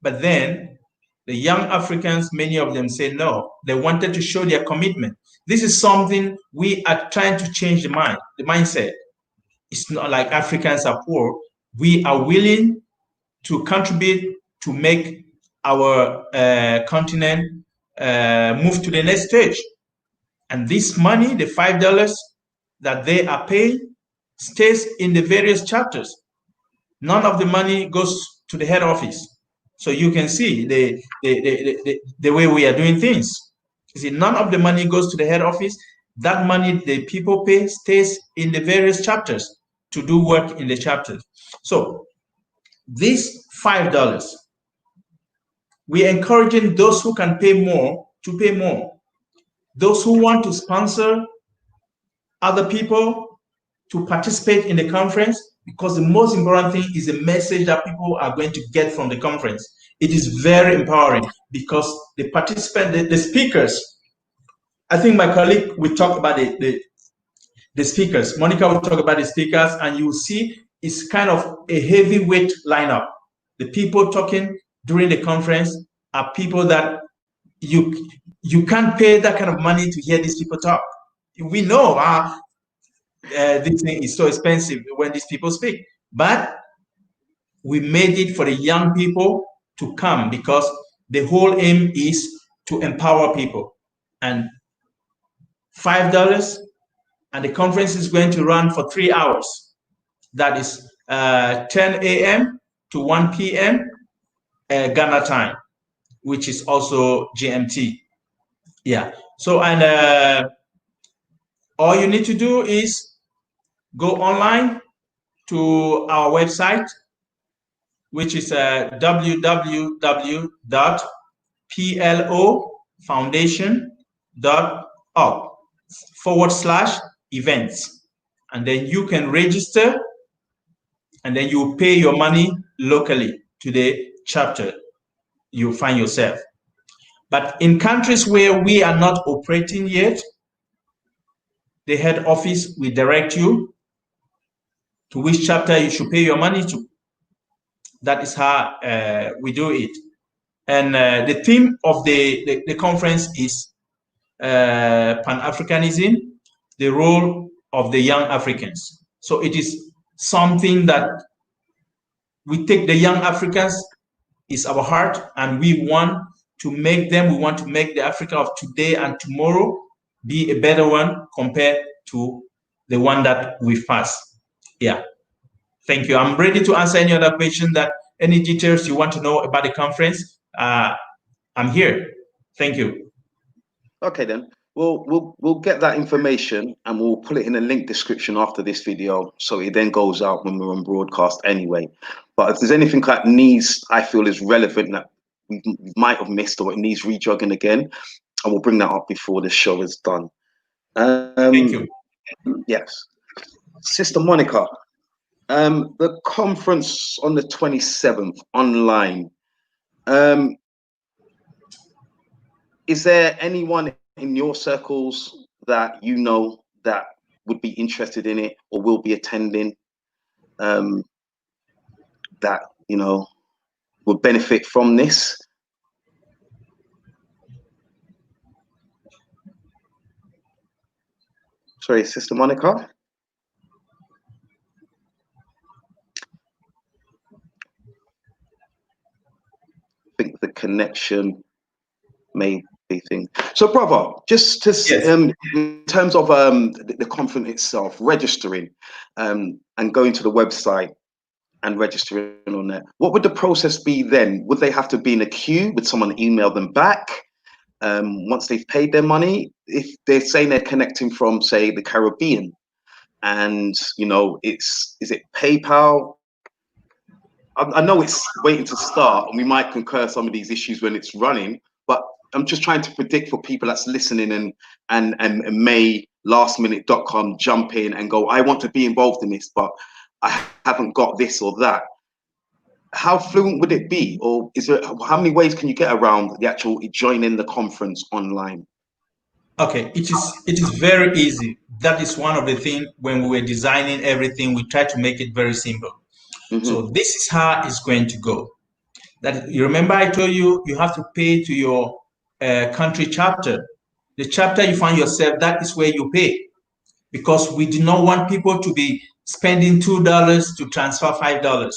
but then the young Africans, many of them said no. They wanted to show their commitment. This is something we are trying to change the mindset. It's not like Africans are poor. We are willing to contribute to make our continent move to the next stage. And this money, the $5 that they are paying, stays in the various chapters. None of the money goes to the head office. So you can see the way we are doing things. You see, none of the money goes to the head office. That money the people pay stays in the various chapters to do work in the chapters. So this $5, we're encouraging those who can pay more to pay more. Those who want to sponsor other people to participate in the conference, because the most important thing is the message that people are going to get from the conference. It is very empowering because the participants, the speakers, I think my colleague will talk about the speakers. Monica will talk about the speakers, and you will see it's kind of a heavyweight lineup. The people talking during the conference are people that you can't pay that kind of money to hear these people talk. We know this thing is so expensive when these people speak, but we made it for the young people to come because the whole aim is to empower people. And $5, and the conference is going to run for 3 hours. That is 10 a.m. to 1 p.m. Ghana time, which is also GMT. Yeah. So, and all you need to do is go online to our website, which is www.plofoundation.org/events. And then you can register, and then you pay your money locally to the chapter you find yourself. But in countries where we are not operating yet, the head office will direct you to which chapter you should pay your money to. That is how we do it. And the theme of the conference is Pan-Africanism, the role of the young Africans. So it is something that we take the young Africans is our heart, and we want to make them, we want to make the Africa of today and tomorrow be a better one compared to the one that we passed. Yeah. Thank you. I'm ready to answer any other question any details you want to know about the conference. I'm here. Thank you. Okay, then. We'll get that information and we'll put it in a link description after this video, so it then goes out when we're on broadcast anyway. But if there's anything that I feel is relevant that we might have missed or it needs rejogging again, I will bring that up before the show is done. Thank you. Yes. Sister Monica, the conference on the 27th online, is there anyone in your circles that you know that would be interested in it or will be attending, that, you know, would benefit from this? Sorry, Sister Monica? I think the connection may be thing. So, brother, just to in terms of the conference itself, registering and going to the website and registering on there, what would the process be then? Would they have to be in a queue? Would someone email them back once they've paid their money? If they're saying they're connecting from, say, the Caribbean, and you know, is it PayPal? I know it's waiting to start, and we might concur some of these issues when it's running. I'm just trying to predict for people that's listening and may lastminute.com jump in and go, I want to be involved in this, but I haven't got this or that. How fluent would it be? Or is there, how many ways can you get around the actual joining the conference online? Okay, it is very easy. That is one of the things when we were designing everything, we tried to make it very simple. So this is how it's going to go. That you remember I told you you have to pay to your country chapter. The chapter you find yourself, that is where you pay, because we do not want people to be spending $2 to transfer $5.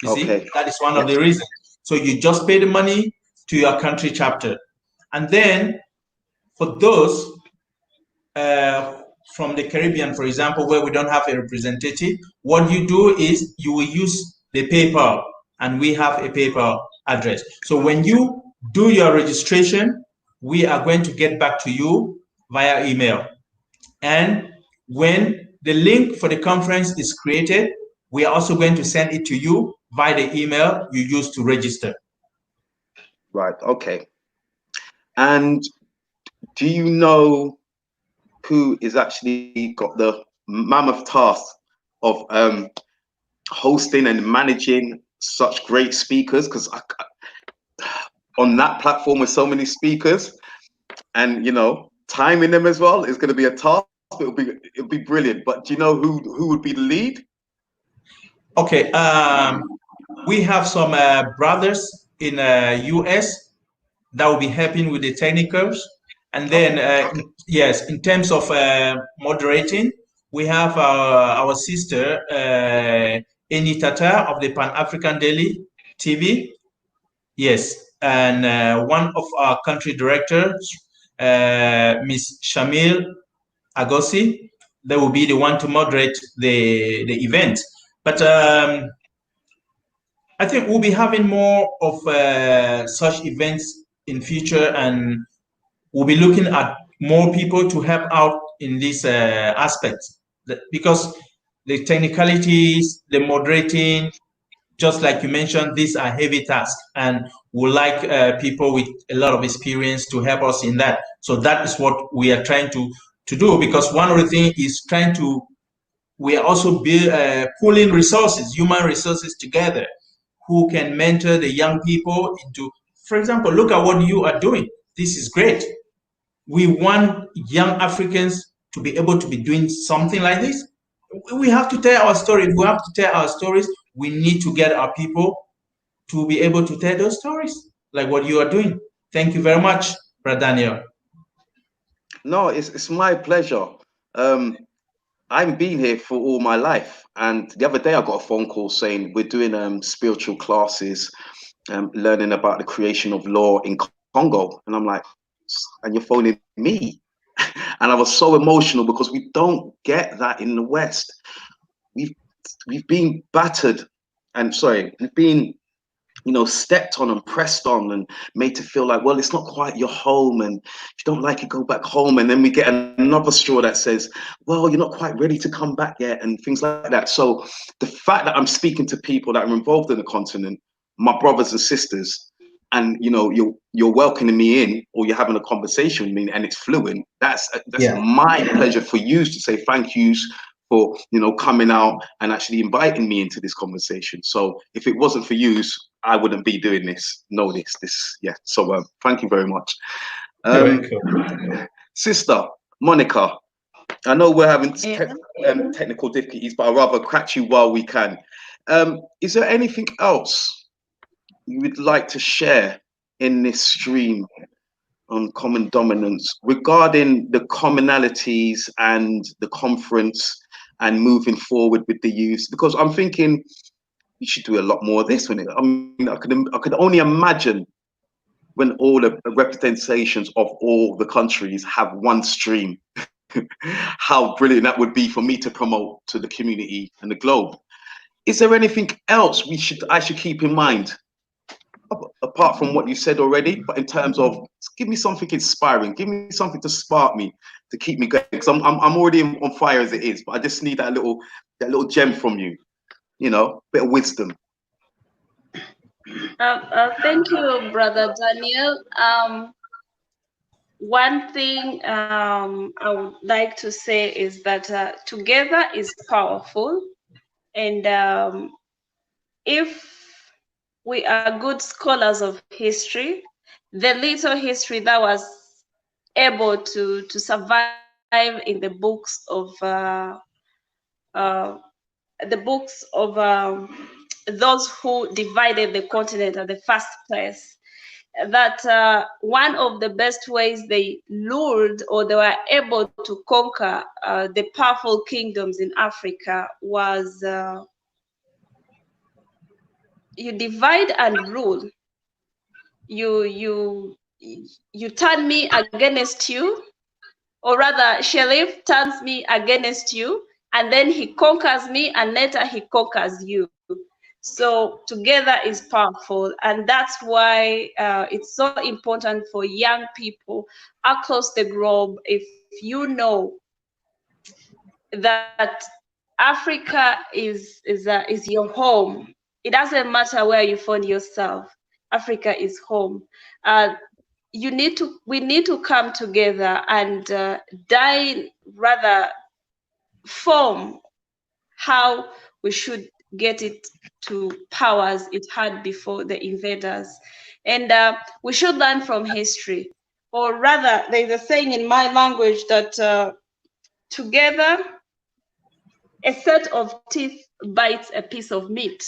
You see, that is one of the reasons. So you just pay the money to your country chapter. And then for those from the Caribbean, for example, where we don't have a representative, what you do is you will use the PayPal, and we have a PayPal address. So when you do your registration, we are going to get back to you via email. And when the link for the conference is created, we are also going to send it to you via the email you use to register. Right, okay. And do you know who is actually got the mammoth task of hosting and managing such great speakers? Because on that platform with so many speakers, and you know, timing them as well is going to be a task. It'll be brilliant. But do you know who would be the lead? Okay, we have some brothers in US that will be helping with the technicals. And then, yes, in terms of moderating, we have our sister, Eni Tata of the Pan-African Daily TV. Yes, and one of our country directors, Miss Shamil Agosi, they will be the one to moderate the event. But I think we'll be having more of such events in future, and we'll be looking at more people to help out in this aspect, because the technicalities, the moderating, just like you mentioned, these are heavy tasks, and we like people with a lot of experience to help us in that. So that is what we are trying to do, because one of the things is we are also pulling resources, human resources together, who can mentor the young people into, for example, look at what you are doing. This is great. We want young Africans to be able to be doing something like this. We have to tell our story. We have to tell our stories. We need to get our people to be able to tell those stories, like what you are doing. Thank you very much, Brother Daniel. No, it's my pleasure. I've been here for all my life, and the other day I got a phone call saying we're doing spiritual classes, learning about the creation of law in Congo, and I'm like, and you're phoning me? And I was so emotional because we don't get that in the West. We've been battered, and we've been, you know, stepped on and pressed on and made to feel like, well, it's not quite your home, and if you don't like it, go back home. And then we get another straw that says, well, you're not quite ready to come back yet, and things like that. So the fact that I'm speaking to people that are involved in the continent, my brothers and sisters, and you know, you're welcoming me in, or you're having a conversation with me, and it's fluent. That's my pleasure for you to say thank yous for, you know, coming out and actually inviting me into this conversation. So if it wasn't for you, I wouldn't be doing this. Yeah. So thank you very much. Sister Monica, I know we're having technical difficulties, but I'd rather catch you while we can. Is there anything else you would like to share in this stream on common dominance regarding the commonalities and the conference and moving forward with the youth? Because I'm thinking you should do a lot more of this. I mean, I could only imagine when all the representations of all the countries have one stream, how brilliant that would be for me to promote to the community and the globe. Is there anything else I should keep in mind, apart from what you said already, but in terms of give me something inspiring, give me something to spark me, to keep me going? Because I'm already on fire as it is, but I just need that little gem from you, you know, bit of wisdom. Thank you, Brother Daniel. one thing I would like to say is that together is powerful, and if we are good scholars of history, the little history that was able to survive in the books of those who divided the continent at the first place, that one of the best ways they lured or they were able to conquer the powerful kingdoms in Africa was you divide and rule. You turn me against you, or rather Sharif turns me against you, and then he conquers me, and later he conquers you. So together is powerful, and that's why it's so important for young people across the globe. If you know that Africa is your home, it doesn't matter where you find yourself. Africa is home. We need to come together and form how we should get it to powers it had before the invaders. And we should learn from history, or rather there's a saying in my language that together a set of teeth bites a piece of meat.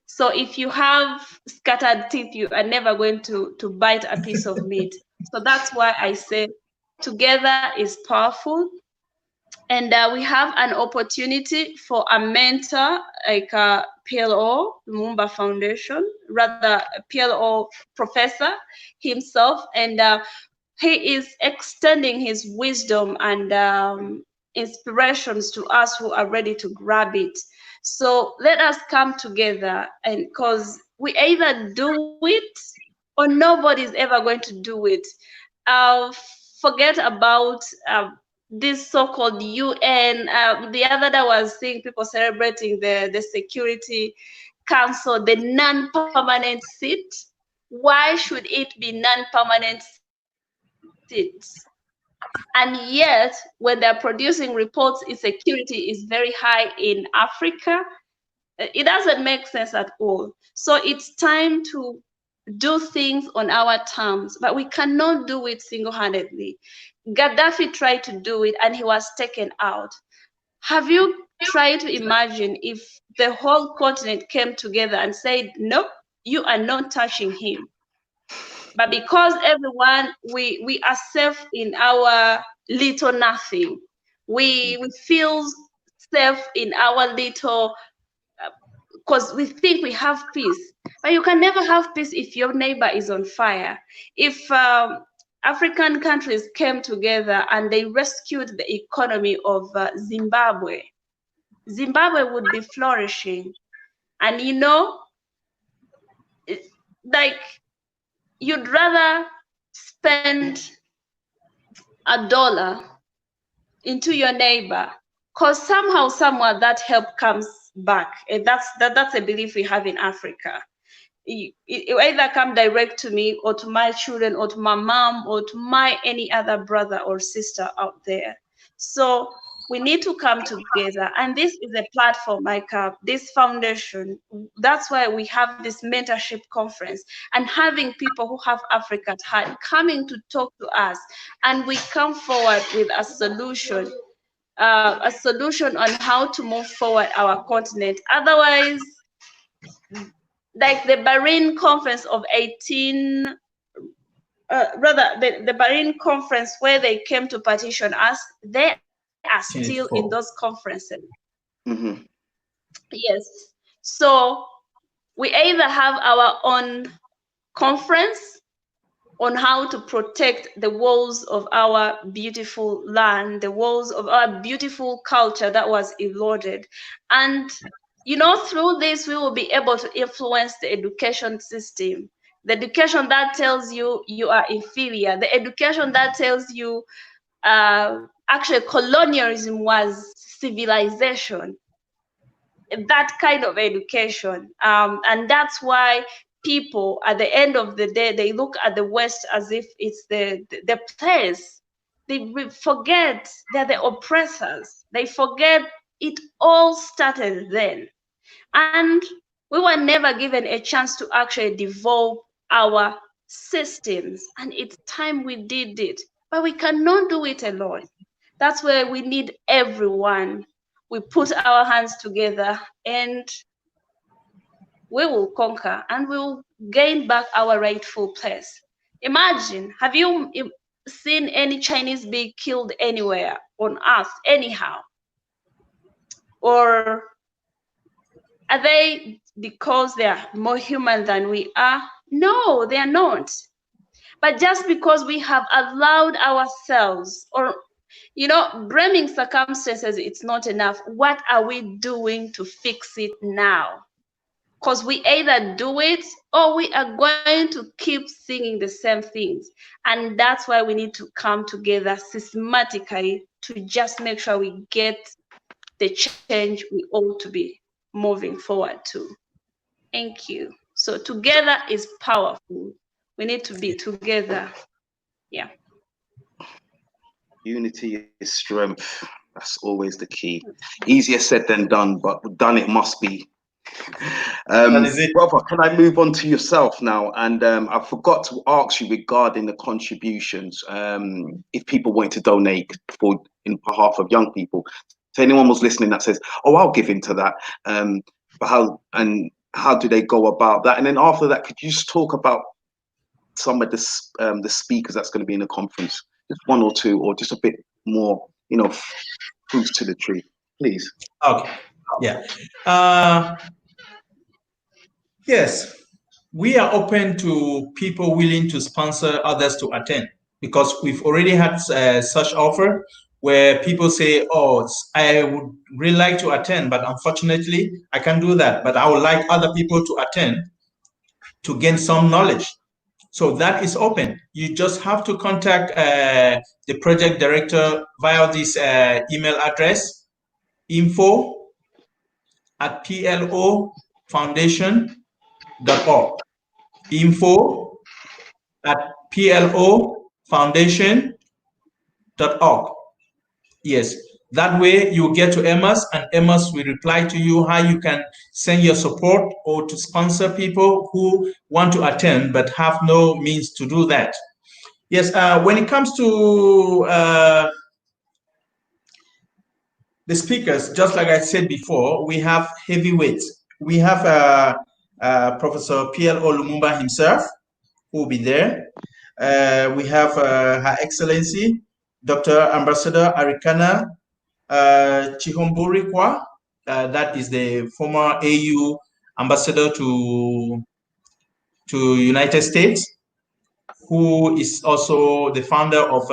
So if you have scattered teeth, you are never going to bite a piece of meat. So that's why I say together is powerful. And we have an opportunity for a mentor, like a PLO, Lumumba Foundation, rather a PLO professor himself. And he is extending his wisdom and inspirations to us who are ready to grab it. So let us come together, and because we either do it or nobody's ever going to do it. Forget about this so-called UN. The other day I was seeing people celebrating the Security Council, the non-permanent seat. Why should it be non-permanent seats? And yet, when they're producing reports, insecurity is very high in Africa. It doesn't make sense at all. So it's time to do things on our terms, but we cannot do it single-handedly. Gaddafi tried to do it and he was taken out. Have you tried to imagine if the whole continent came together and said, nope, you are not touching him? But because everyone, we are safe in our little nothing. We feel safe in our little, because we think we have peace. But you can never have peace if your neighbor is on fire. If African countries came together and they rescued the economy of Zimbabwe, Zimbabwe would be flourishing. And you know, like, you'd rather spend $1 into your neighbor, because somehow, somewhere that help comes back. And that's a belief we have in Africa. It either come direct to me or to my children or to my mom or to my any other brother or sister out there. So we need to come together, and this is a platform like this foundation. That's why we have this mentorship conference, and having people who have Africa at heart coming to talk to us, and we come forward with a solution on how to move forward our continent. Otherwise, like the Bahrain conference of the Bahrain conference where they came to petition us, they are still in those conferences. Mm-hmm. Yes. So we either have our own conference on how to protect the walls of our beautiful land, the walls of our beautiful culture that was eroded. And, you know, through this, we will be able to influence the education system. The education that tells you you are inferior, the education that tells you actually colonialism was civilization, that kind of education. And that's why people, at the end of the day, they look at the West as if it's the place. They forget they're the oppressors. They forget it all started then. And we were never given a chance to actually develop our systems. And it's time we did it. But we cannot do it alone. That's where we need everyone. We put our hands together and we will conquer and we will gain back our rightful place. Imagine, have you seen any Chinese being killed anywhere on earth, anyhow? Or are they because they are more human than we are? No, they are not. But just because we have allowed ourselves, or blaming circumstances, it's not enough. What are we doing to fix it now? Because we either do it or we are going to keep singing the same things. And that's why we need to come together systematically to just make sure we get the change we ought to be moving forward to. Thank you. So together is powerful. We need to be together. Yeah. Unity is strength. That's always the key. Easier said than done, but done it must be. That is it. Brother, can I move on to yourself now? And I forgot to ask you regarding the contributions. If people want to donate in behalf of young people, if anyone was listening that says, "Oh, I'll give into that," but how do they go about that? And then after that, could you just talk about some of the speakers that's going to be in the conference, just one or two, or just a bit more, fruits to the tree, please? Okay. Yeah. Yes, we are open to people willing to sponsor others to attend, because we've already had such offer where people say, "Oh, I would really like to attend, but unfortunately I can't do that, but I would like other people to attend to gain some knowledge." So that is open. You just have to contact the project director via this email address, info@plofoundation.org. info@plofoundation.org. Yes, that way you get to Amos, and Amos will reply to you how you can send your support or to sponsor people who want to attend but have no means to do that. Yes, when it comes to the speakers, just like I said before, we have heavyweights. We have Professor P.L.O. Lumumba himself, who will be there. We have Her Excellency, Dr. Ambassador Arikana Chihomburikwa, that is the former AU ambassador to United States, who is also the founder of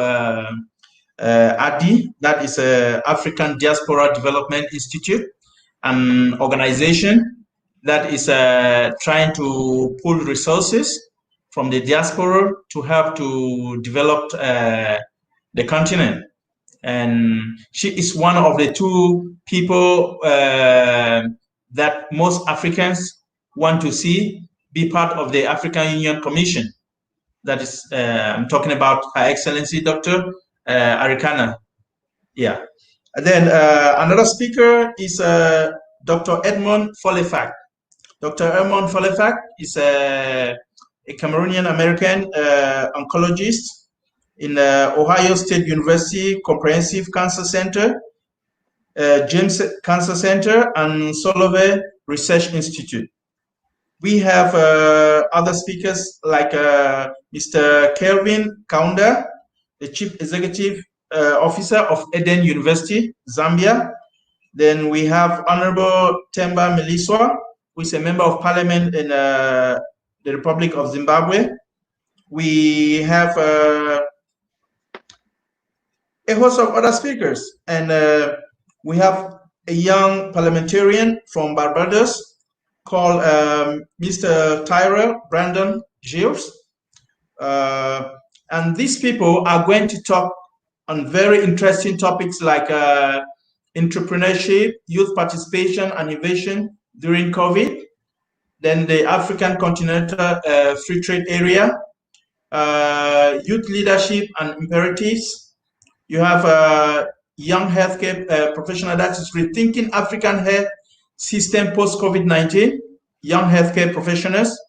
ADI, that is African Diaspora Development Institute, an organization that is trying to pull resources from the diaspora to help to develop the continent. And she is one of the two people that most Africans want to see be part of the African Union Commission. That is, I'm talking about Her Excellency Dr. Arikana. Yeah. And then another speaker is Dr. Edmond Folefak. Dr. Edmond Folefak is a Cameroonian American oncologist in Ohio State University Comprehensive Cancer Center, James Cancer Center, and Solove Research Institute. We have other speakers like Mr. Kelvin Kaunda, the Chief Executive Officer of Eden University, Zambia. Then we have Honorable Temba Meliswa, who is a member of parliament in the Republic of Zimbabwe. We have a host of other speakers, and we have a young parliamentarian from Barbados called Mr. Tyrell Brandon Gilles. And these people are going to talk on very interesting topics like entrepreneurship, youth participation and innovation during COVID, then the African Continental Free Trade Area, youth leadership and imperatives. You have young healthcare professional, that is rethinking African health system post-COVID-19, young healthcare professionals.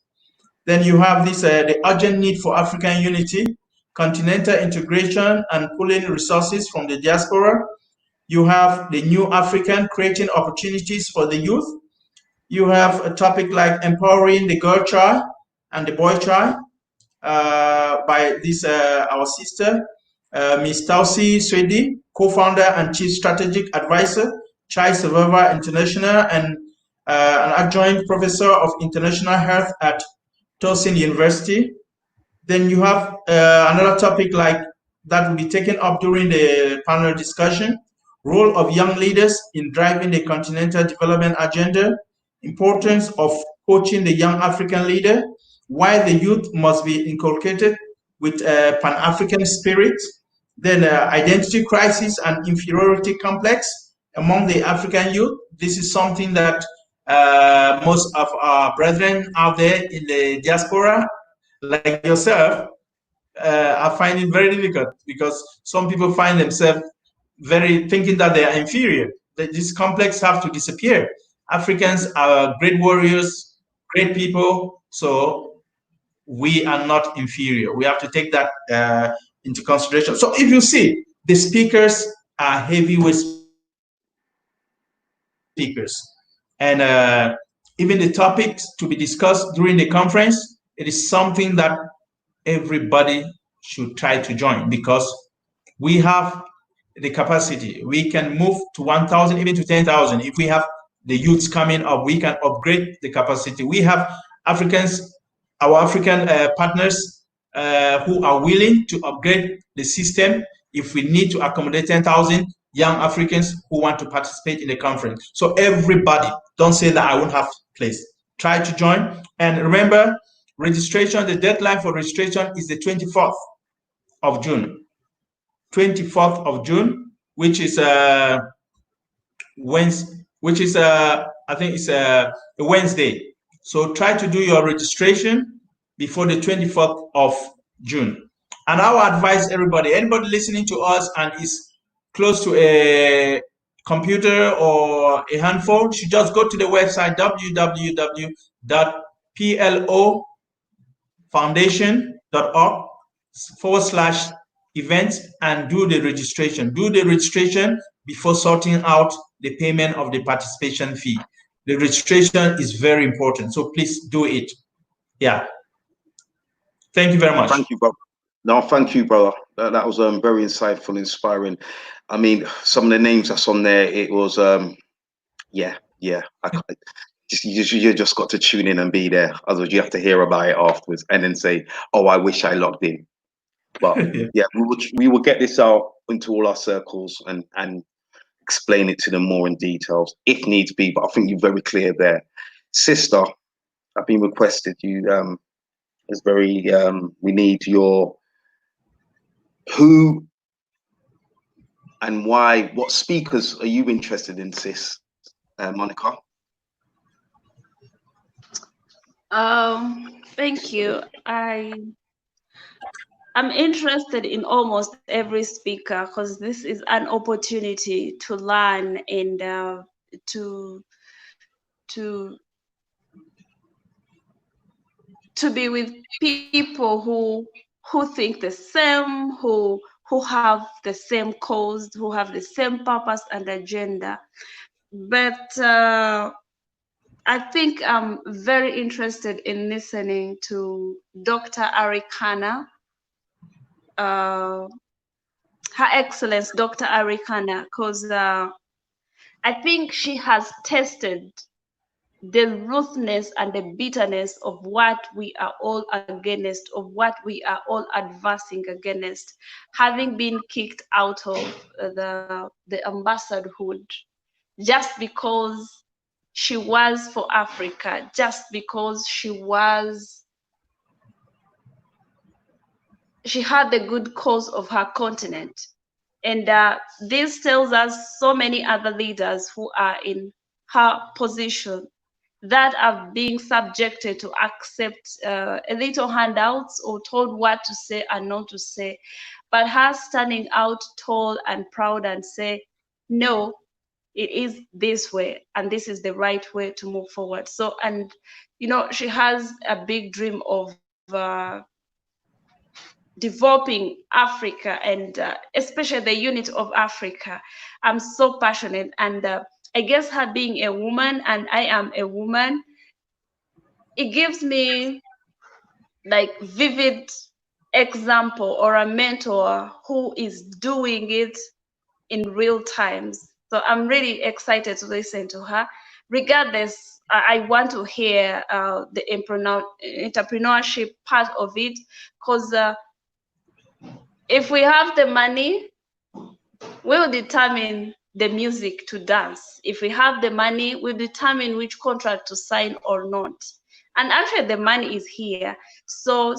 Then you have this, the urgent need for African unity, continental integration and pooling resources from the diaspora. You have the new African, creating opportunities for the youth. You have a topic like empowering the girl child and the boy child by this, our sister, Ms. Tausi Swedi, co-founder and chief strategic advisor, Child Survivor International, and an adjunct professor of international health at Towson University. Then you have another topic like that will be taken up during the panel discussion: role of young leaders in driving the continental development agenda, importance of coaching the young African leader, why the youth must be inculcated with Pan-African spirit, then identity crisis and inferiority complex among the African youth. This is something that most of our brethren out there in the diaspora, like yourself, are finding very difficult, because some people find themselves very thinking that they are inferior. That this complex have to disappear. Africans are great warriors, great people, so we are not inferior. We have to take that into consideration. So if you see, the speakers are heavyweight speakers, and even the topics to be discussed during the conference, it is something that everybody should try to join, because we have the capacity. We can move to 1,000, even to 10,000. If we have the youths coming up, we can upgrade the capacity. We have Africans, our African partners who are willing to upgrade the system if we need to accommodate 10,000 young Africans who want to participate in the conference. So everybody, don't say that I won't have place. Try to join. And remember, registration, the deadline for registration is the 24th of June. 24th of June, which is Wednesday, which is I think it's a Wednesday. So try to do your registration before the 24th of June. And I will advise everybody, anybody listening to us and is close to a computer or a handphone, should just go to the website www.plofoundation.org/events and do the registration. Do the registration before sorting out the payment of the participation fee. The registration is very important, so please do it. Yeah. Thank you very much. Thank you, brother. No, thank you, brother. That was very insightful, inspiring. I mean, some of the names that's on there, it was, yeah. You just got to tune in and be there. Otherwise, you have to hear about it afterwards and then say, "Oh, I wish I logged in." But yeah, we will get this out into all our circles and explain it to them more in details if needs be. But I think you're very clear there, sister. I've been requested. You is very. We need your who and why. What speakers are you interested in, sis, Monica? Thank you. I'm interested in almost every speaker, because this is an opportunity to learn and to be with people who think the same, who have the same cause, who have the same purpose and agenda. But I think I'm very interested in listening to Dr. Arikana, Her Excellence Dr. Arikana, because I think she has tested the ruthlessness and the bitterness of what we are all against, of what we are all advancing against, having been kicked out of the ambassadorhood just because she was for Africa, just because she had the good cause of her continent. And this tells us so many other leaders who are in her position that are being subjected to accept a little handouts or told what to say and not to say, but her standing out tall and proud and say, no, it is this way and this is the right way to move forward. So, and you know, she has a big dream of developing Africa and especially the unit of Africa. I'm so passionate, and I guess her being a woman and I am a woman, it gives me like vivid example or a mentor who is doing it in real times. So I'm really excited to listen to her. Regardless, I want to hear the entrepreneurship part of it, because if we have the money, we'll determine the music to dance. If we have the money, we'll determine which contract to sign or not. And actually the money is here. So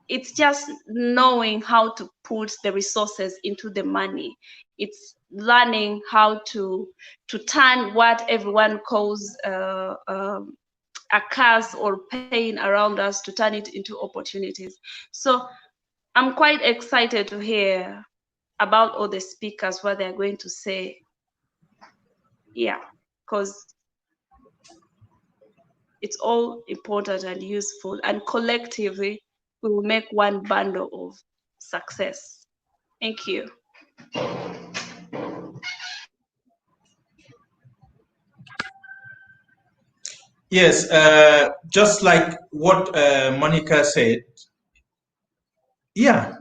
it's just knowing how to put the resources into the money. It's learning how to turn what everyone calls a curse or pain around us, to turn it into opportunities. So I'm quite excited to hear about all the speakers, what they're going to say. Yeah, because it's all important and useful, and collectively we will make one bundle of success. Thank you. Yes, just like what Monica said, yeah,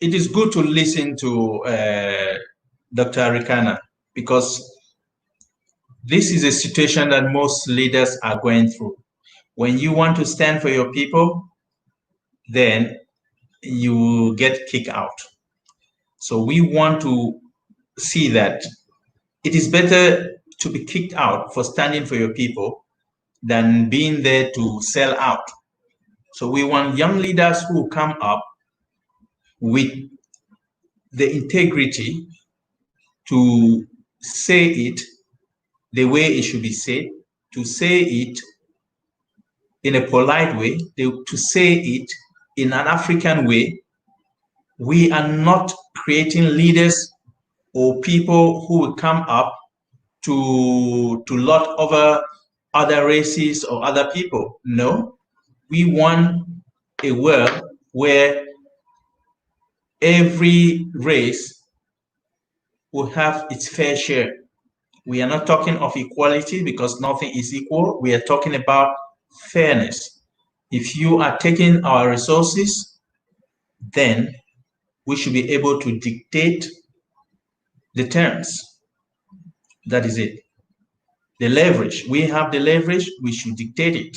it is good to listen to Dr. Arikana, because this is a situation that most leaders are going through. When you want to stand for your people, then you get kicked out. So we want to see that it is better to be kicked out for standing for your people than being there to sell out. So we want young leaders who come up with the integrity to say it the way it should be said, to say it in a polite way, to say it in an African way. We are not creating leaders or people who will come up to lord over other races or other people. No, we want a world where every race will have its fair share. We are not talking of equality, because nothing is equal. We are talking about fairness. If you are taking our resources, then we should be able to dictate the terms. That is it. The leverage, we have the leverage, we should dictate it.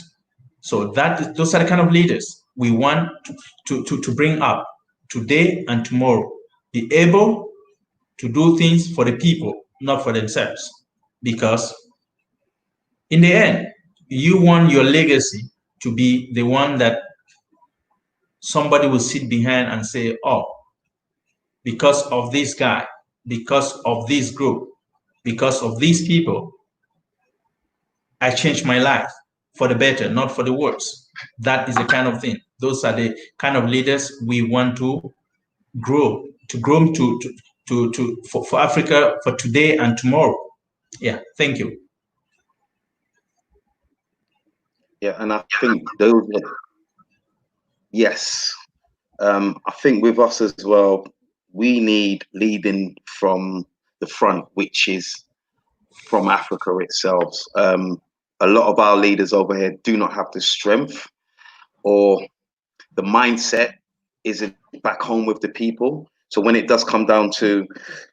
So those are the kind of leaders we want to bring up today and tomorrow. Be able to do things for the people, not for themselves. Because in the end, you want your legacy to be the one that somebody will sit behind and say, oh, because of this guy, because of this group, because of these people, I changed my life for the better, not for the worse. That is the kind of thing. Those are the kind of leaders we want to grow for Africa, for today and tomorrow. Yeah, thank you. Yeah, and I think those are, yes. I think with us as well, we need leading from the front, which is from Africa itself. A lot of our leaders over here do not have the strength, or the mindset isn't back home with the people. So when it does come down to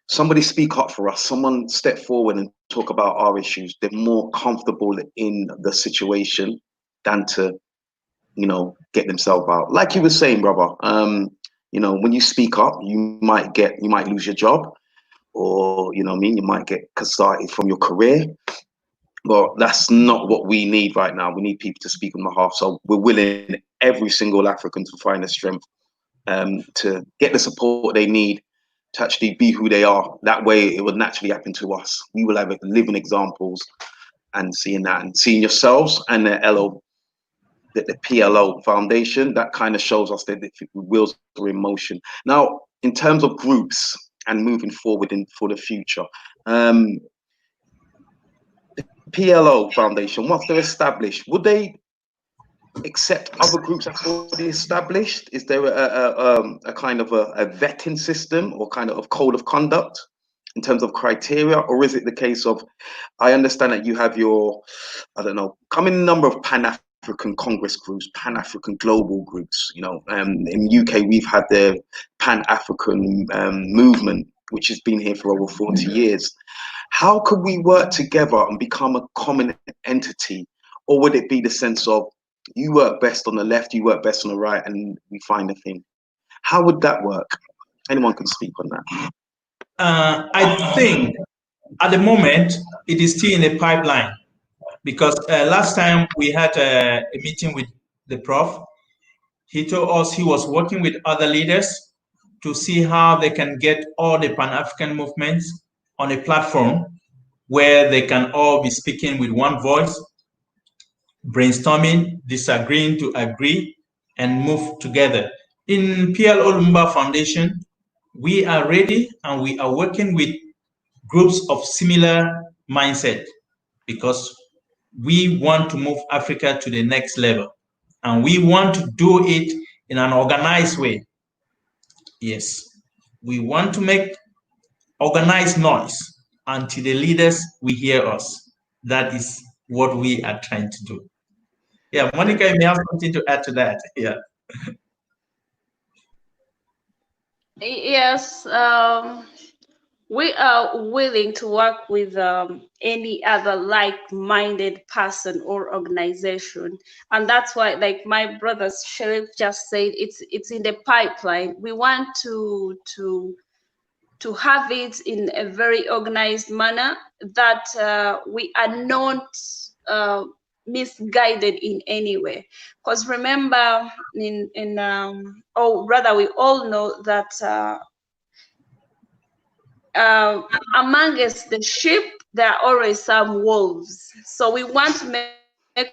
somebody speak up for us, someone step forward and talk about our issues, they're more comfortable in the situation than to, you know, get themselves out. Like you were saying, brother, you know, when you speak up, you might lose your job, or, you know what I mean, you might get casted from your career. But that's not what we need right now. We need people to speak on behalf. So we're willing, every single African, to find the strength to get the support they need to actually be who they are. That way it will naturally happen to us. We will have living examples and seeing that, and seeing yourselves and the PLO Foundation, that kind of shows us that the wheels are in motion. Now, in terms of groups and moving forward for the future, the PLO Foundation, once they're established, would they accept other groups that's already established? Is there a kind of a vetting system or kind of code of conduct in terms of criteria? Or is it the case of, I understand that you have your, I don't know, coming number of Pan-African Congress groups, Pan-African global groups, you know, in UK, we've had the Pan-African movement, which has been here for over 40 years. How could we work together and become a common entity? Or would it be the sense of, you work best on the left, you work best on the right, and we find a thing? How would that work? Anyone can speak on that. I think at the moment, it is still in the pipeline, because last time we had a meeting with the prof. He told us he was working with other leaders to see how they can get all the Pan-African movements on a platform where they can all be speaking with one voice, brainstorming, disagreeing to agree, and move together. In PLO Lumumba Foundation, we are ready and we are working with groups of similar mindset, because we want to move Africa to the next level, and we want to do it in an organized way. Yes, we want to make organized noise until the leaders will hear us. That is what we are trying to do. Yeah, Monica, you may have something to add to that. Yeah. Yes, we are willing to work with any other like-minded person or organization, and that's why, like my brother Sharif just said, it's in the pipeline. We want to have it in a very organized manner, that we are not misguided in any way. Because remember, or rather, we all know that amongst the sheep, there are always some wolves. So we want to make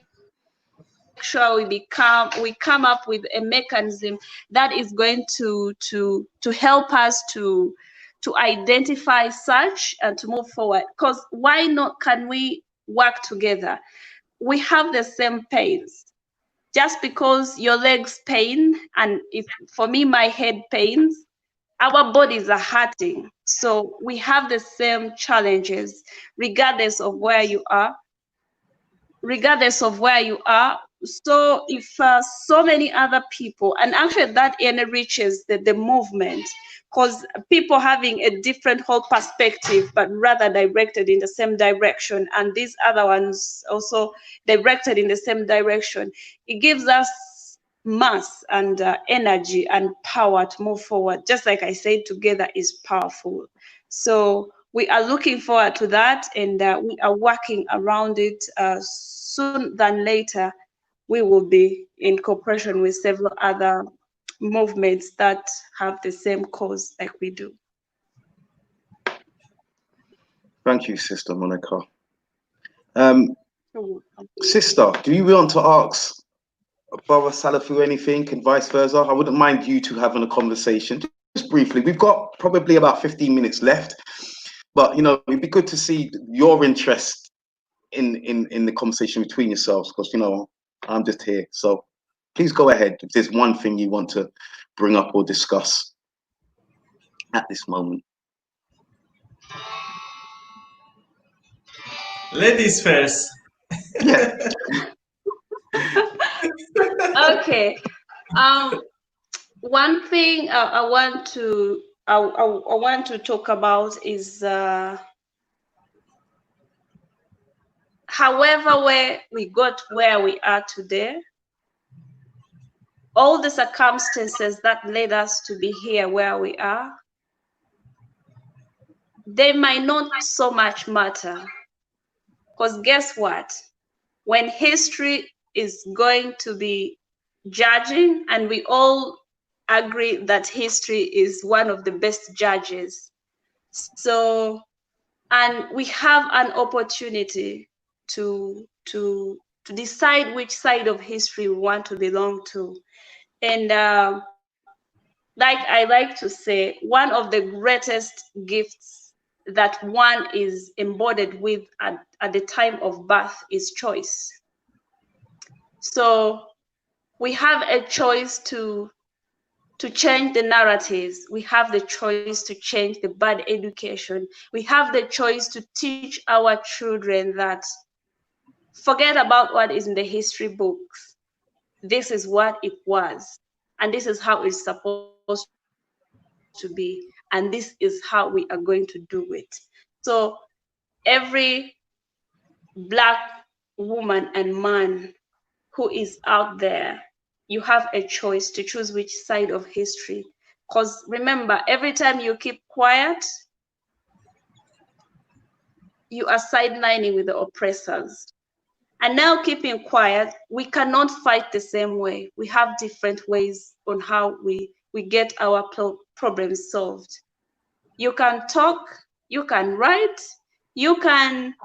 sure we come up with a mechanism that is going to help us to identify such and to move forward. Because why not? Can we work together? We have the same pains. Just because your legs pain, and if for me my head pains, our bodies are hurting. So we have the same challenges, regardless of where you are. So if so many other people, and actually that enriches the movement, because people having a different whole perspective, but rather directed in the same direction, and these other ones also directed in the same direction, it gives us mass and energy and power to move forward. Just like I said, together is powerful. So we are looking forward to that, and we are working around it. Soon than later, we will be in cooperation with several other movements that have the same cause like we do. Thank you, Sister Monica. Sister, do you want to ask Brother Salifu anything, and vice versa? I wouldn't mind you two having a conversation, just briefly. We've got probably about 15 minutes left, but you know, it'd be good to see your interest in the conversation between yourselves, because you know, I'm just here. So please go ahead if there's one thing you want to bring up or discuss at this moment. Ladies first. Yeah. Okay. One thing I want to talk about is however where we got where we are today, all the circumstances that led us to be here where we are, they might not so much matter. Because guess what? When history is going to be judging, and we all agree that history is one of the best judges. So, and we have an opportunity to decide which side of history we want to belong to. And like I like to say, one of the greatest gifts that one is embodied with at the time of birth is choice. So we have a choice to change the narratives. We have the choice to change the bad education. We have the choice to teach our children that forget about what is in the history books. This is what it was, and this is how it's supposed to be, and this is how we are going to do it. So every Black woman and man who is out there, you have a choice to choose which side of history. Because remember, every time you keep quiet, you are sidelining with the oppressors. And now keeping quiet, we cannot fight the same way. We have different ways on how we get our problems solved. You can talk, you can write, you can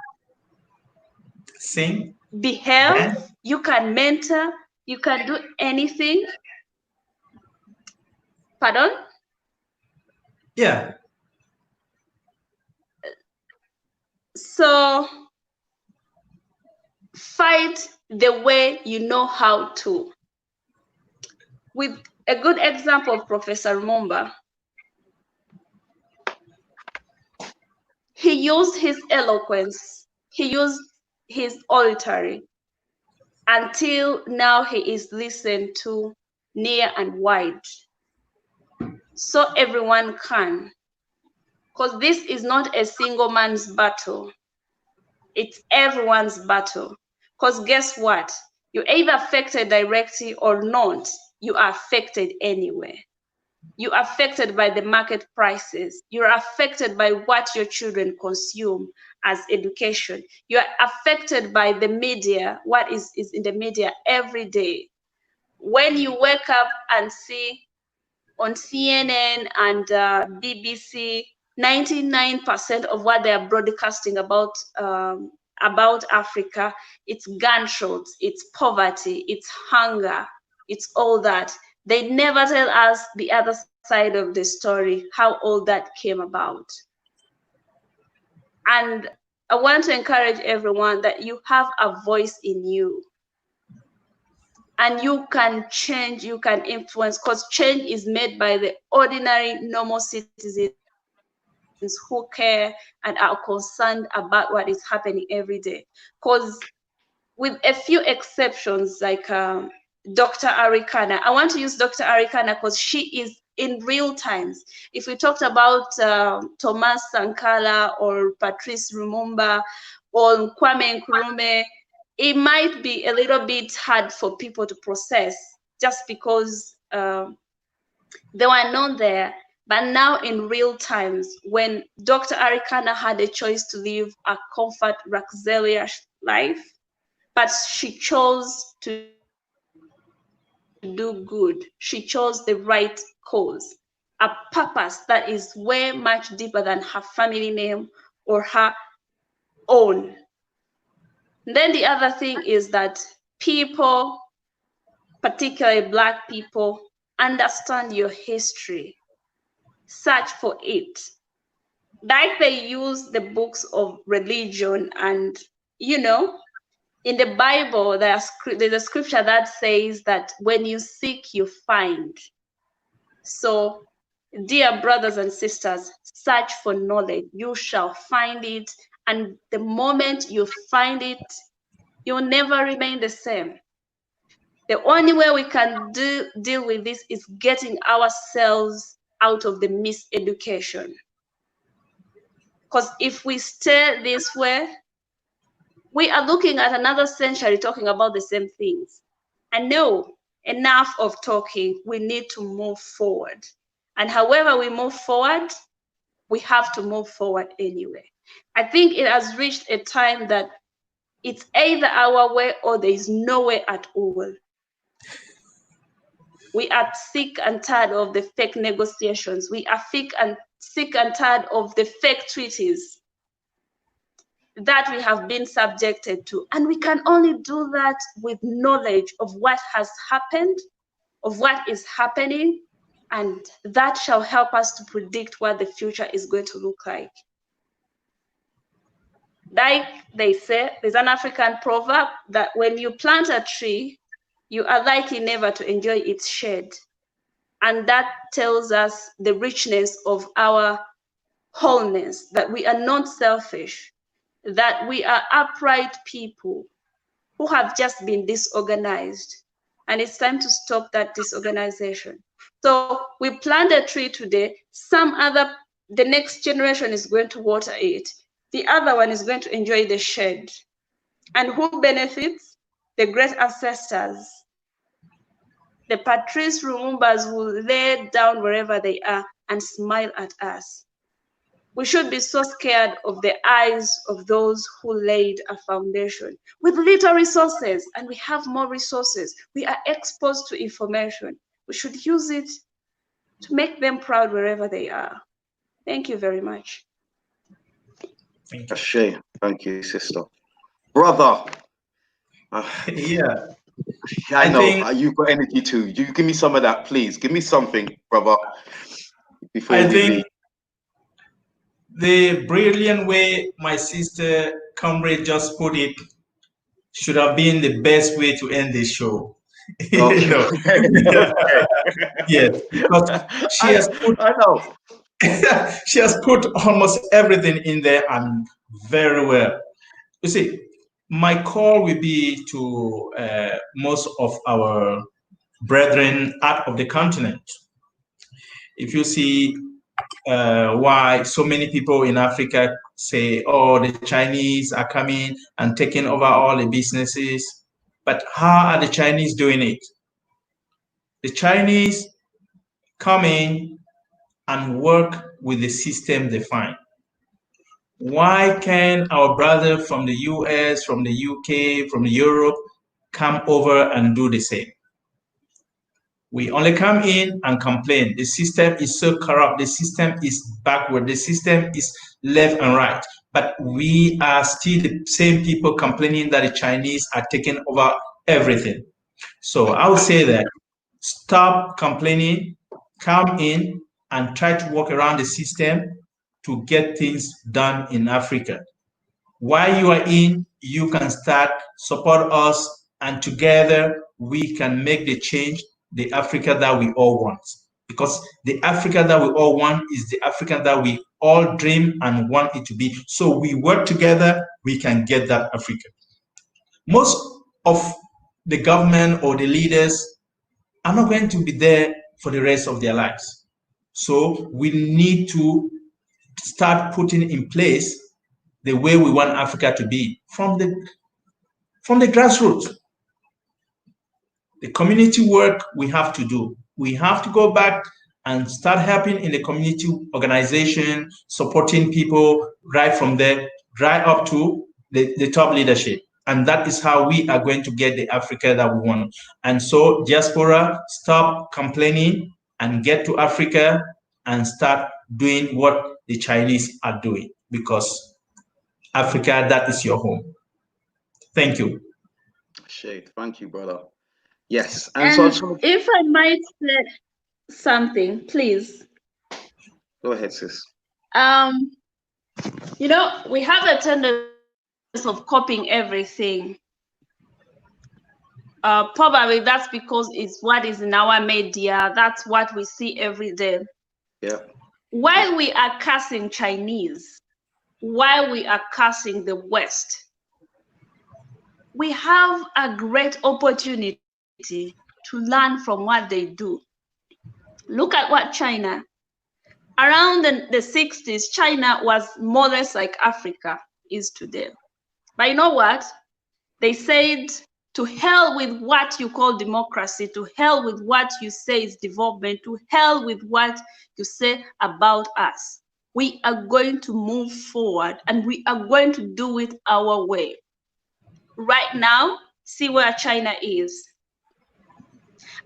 sing, behave, dance. You can mentor, you can do anything. Pardon? Yeah. So fight the way you know how to. With a good example of Professor Lumumba, he used his eloquence, he used his oratory, until now he is listened to near and wide. So everyone can. Because this is not a single man's battle. It's everyone's battle. Because guess what? You're either affected directly or not. You are affected anyway. You're affected by the market prices. You're affected by what your children consume as education. You're affected by the media, what is in the media every day. When you wake up and see on CNN and BBC, 99% of what they are broadcasting about Africa, it's gunshots, it's poverty, it's hunger, it's all that. They never tell us the other side of the story, how all that came about. And I want to encourage everyone that you have a voice in you. And you can change, you can influence, because change is made by the ordinary, normal citizens who care and are concerned about what is happening every day. Because with a few exceptions, like Dr. Arikana, I want to use Dr. Arikana because she is in real times. If we talked about Thomas Sankara or Patrice Lumumba or Kwame Nkrumah, it might be a little bit hard for people to process just because they were not there. But now in real times, when Dr. Arikana had a choice to live a comfort, luxurious life, but she chose to do good. She chose the right cause, a purpose that is way much deeper than her family name or her own. And then the other thing is that people, particularly Black people, understand your history, search for it. Like they use the books of religion, and you know, in the Bible, there's a scripture that says that when you seek, you find. So, dear brothers and sisters, search for knowledge. You shall find it. And the moment you find it, you'll never remain the same. The only way we can deal with this is getting ourselves out of the miseducation. Because if we stay this way, we are looking at another century talking about the same things. And no, enough of talking. We need to move forward. And however we move forward, we have to move forward anyway. I think it has reached a time that it's either our way or there is no way at all. We are sick and tired of the fake negotiations. We are sick and tired of the fake treaties. that we have been subjected to. And we can only do that with knowledge of what has happened, of what is happening, and that shall help us to predict what the future is going to look like. Like they say, there's an African proverb that when you plant a tree, you are likely never to enjoy its shade. And that tells us the richness of our wholeness, that we are not selfish, that we are upright people who have just been disorganized. And it's time to stop that disorganization. So we plant a tree today, the next generation is going to water it. The other one is going to enjoy the shade. And who benefits? The great ancestors. The Patrice Lumumbas will lay down wherever they are and smile at us. We should be so scared of the eyes of those who laid a foundation with little resources, and we have more resources. We are exposed to information. We should use it to make them proud wherever they are. Thank you very much. Thank you. Ashe, thank you, sister. Brother. Yeah. I know you've got energy too. You give me some of that, please. Give me something, brother. Before I we think leave. the brilliant way my sister comrade just put it should have been the best way to end the show. Okay. You know? Okay. Yes, because she has put, I know. she has put almost everything in there and very well. You see, my call will be to most of our brethren out of the continent. If you see why so many people in Africa say, oh, the Chinese are coming and taking over all the businesses, but how are the Chinese doing it? The Chinese come in and work with the system they find. Why can our brother from the US, from the UK, from Europe come over and do the same? We only come in and complain. The system is so corrupt. The system is backward. The system is left and right. But we are still the same people complaining that the Chinese are taking over everything. So I would say that stop complaining, come in and try to work around the system to get things done in Africa. While you are in, you can start, support us, and together we can make the change, the Africa that we all want. Because the Africa that we all want is the Africa that we all dream and want it to be. So we work together, we can get that Africa. Most of the government or the leaders are not going to be there for the rest of their lives. So we need to start putting in place the way we want Africa to be from the grassroots. The community work we have to do. We have to go back and start helping in the community organization, supporting people right from there, right up to the top leadership. And that is how we are going to get the Africa that we want. And so, diaspora, stop complaining and get to Africa and start doing what the Chinese are doing, because Africa, that is your home. Thank you. Shade. Thank you, brother. Yes. And so if I might say something, please. Go ahead, sis. You know, we have a tendency of copying everything. Probably that's because it's what is in our media. That's what we see every day. Yeah. While we are cursing Chinese, while we are cursing the West, we have a great opportunity to learn from what they do. Look at what China, around the 60s, China was more or less like Africa is today. But you know what? They said, to hell with what you call democracy, to hell with what you say is development, to hell with what you say about us. We are going to move forward and we are going to do it our way. Right now, see where China is.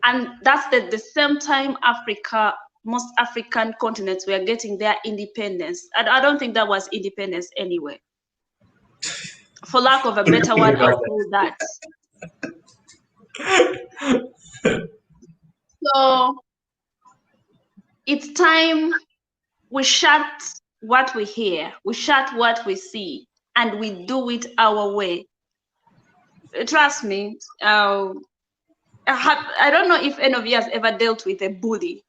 And that's the same time Africa, most African continents were getting their independence. And I don't think that was independence anyway. For lack of a better word, I'll call that. So it's time we shut what we hear, we shut what we see, and we do it our way. Trust me, I don't know if any of you has ever dealt with a bully.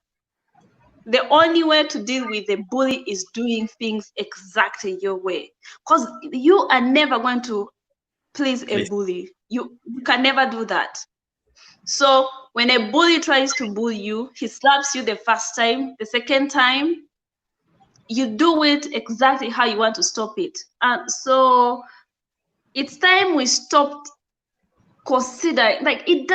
The only way to deal with a bully is doing things exactly your way, because you are never going to please a bully. You can never do that. So when a bully tries to bully you, he slaps you the first time, the second time, you do it exactly how you want to stop it. So it's time we stopped considering, like, it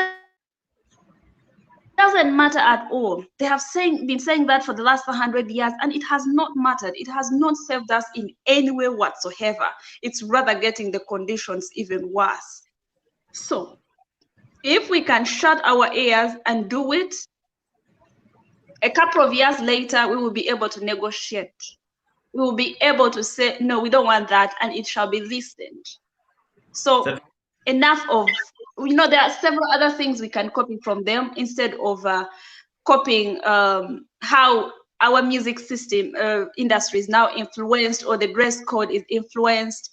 doesn't matter at all. They have been saying that for the last 100 years, and it has not mattered. It has not served us in any way whatsoever. It's rather getting the conditions even worse. So if we can shut our ears and do it, a couple of years later, we will be able to negotiate. We will be able to say, no, we don't want that, and it shall be listened. So enough of, there are several other things we can copy from them instead of copying how our music system industry is now influenced, or the dress code is influenced.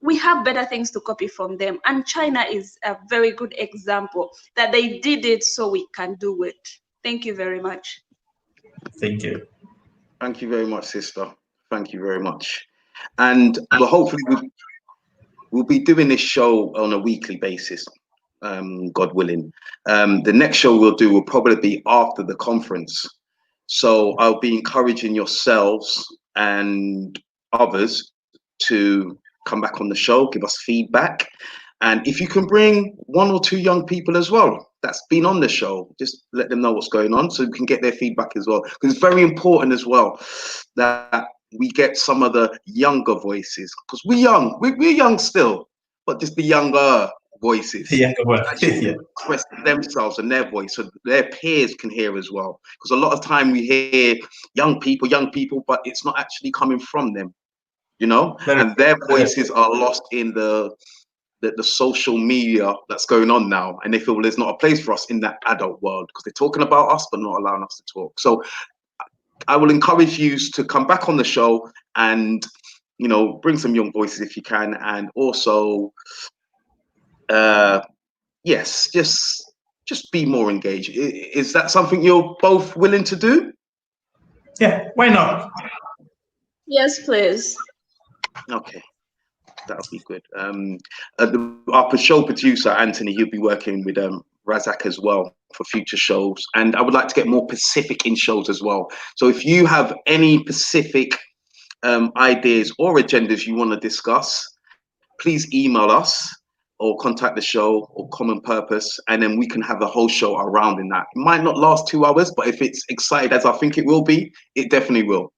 We have better things to copy from them. And China is a very good example that they did it, so we can do it. Thank you very much. Thank you. Thank you very much, sister. Thank you very much. And well, hopefully we'll be doing this show on a weekly basis, God willing. The next show we'll do will probably be after the conference. So I'll be encouraging yourselves and others to come back on the show, give us feedback. And if you can bring 1 or 2 young people as well that's been on the show, just let them know what's going on so we can get their feedback as well. Because it's very important as well that we get some of the younger voices, because we're young still, but just the younger voices. The younger ones, yeah. Express themselves and their voice so their peers can hear as well. Because a lot of time we hear young people, but it's not actually coming from them, and their voices are lost in the social media that's going on now, and they feel there's not a place for us in that adult world because they're talking about us but not allowing us to talk. So I will encourage you to come back on the show and bring some young voices if you can, and also yes, just be more engaged. Is that something you're both willing to do? Yeah, why not? Yes, please. Okay, that'll be good. Our show producer Anthony, he'll be working with Razak as well for future shows, and I would like to get more Pacific in shows as well. So if you have any Pacific ideas or agendas you want to discuss, please email us or contact the show or Common Purpose, and then we can have a whole show around in that. It might not last 2 hours, but if it's excited as I think it will be, it definitely will.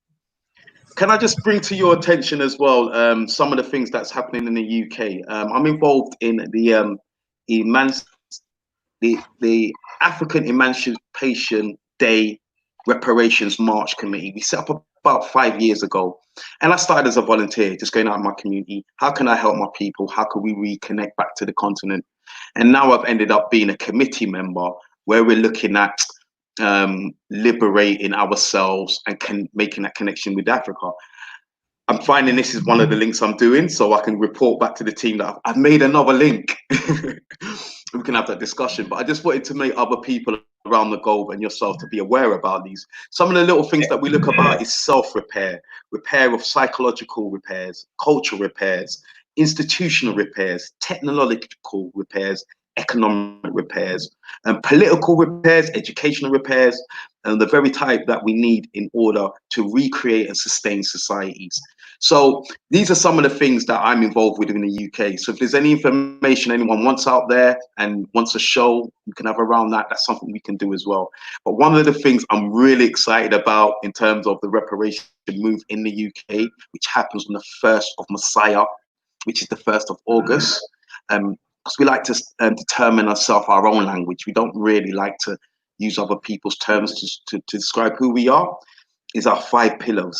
Can I just bring to your attention as well some of the things that's happening in the UK? I'm involved in the African Emancipation Day Reparations March Committee. We set up about 5 years ago, and I started as a volunteer, just going out in my community. How can I help my people? How can we reconnect back to the continent? And now I've ended up being a committee member where we're looking at liberating ourselves and making that connection with Africa. I'm finding this is one of the links I'm doing, so I can report back to the team that I've made another link. We can have that discussion. But I just wanted to make other people around the globe and yourself to be aware about these. Some of the little things that we look about is self-repair, repair of psychological repairs, cultural repairs, institutional repairs, technological repairs, economic repairs, and political repairs, educational repairs, and the very type that we need in order to recreate and sustain societies. So these are some of the things that I'm involved with in the UK. So if there's any information anyone wants out there and wants a show we can have around that, that's something we can do as well. But one of the things I'm really excited about in terms of the reparation move in the UK, which happens on the 1st of Messiah, which is the 1st of August, because we like to determine ourselves our own language. We don't really like to use other people's terms to describe who we are, is our 5 pillars: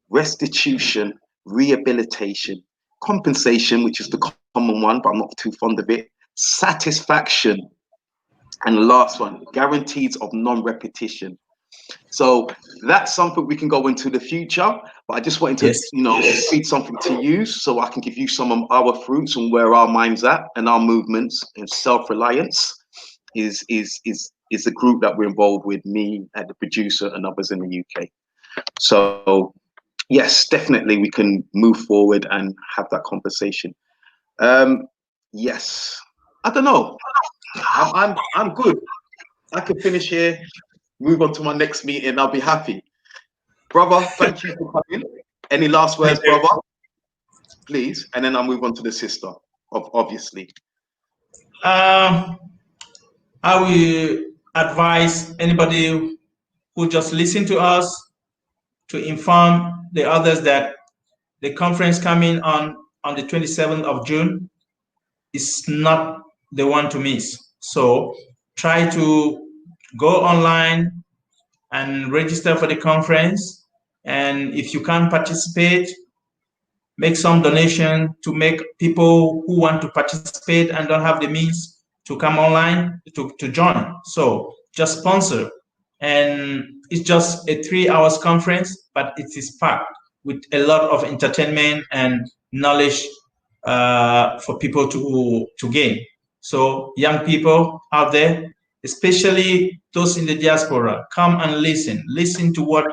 restitution, rehabilitation, compensation, which is the common one, but I'm not too fond of it, satisfaction, and the last one, guarantees of non-repetition. So that's something we can go into the future, but I just wanted to, feed something to you so I can give you some of our fruits and where our mind's at and our movements. And self-reliance is a group that we're involved with, me and the producer and others in the UK. So yes, definitely we can move forward and have that conversation. Yes, I don't know. I'm good. I can finish here, move on to my next meeting. I'll be happy. Brother, thank you for coming. Any last words, brother? Please. And then I'll move on to the sister, obviously. I will advise anybody who just listen to us to inform the others that the conference coming on the 27th of June is not the one to miss. So try to go online and register for the conference. And if you can't participate, make some donation to make people who want to participate and don't have the means to come online to join. So just sponsor. And it's just a 3 hours conference, but it is packed with a lot of entertainment and knowledge for people to gain. So young people out there, especially those in the diaspora, come and listen to what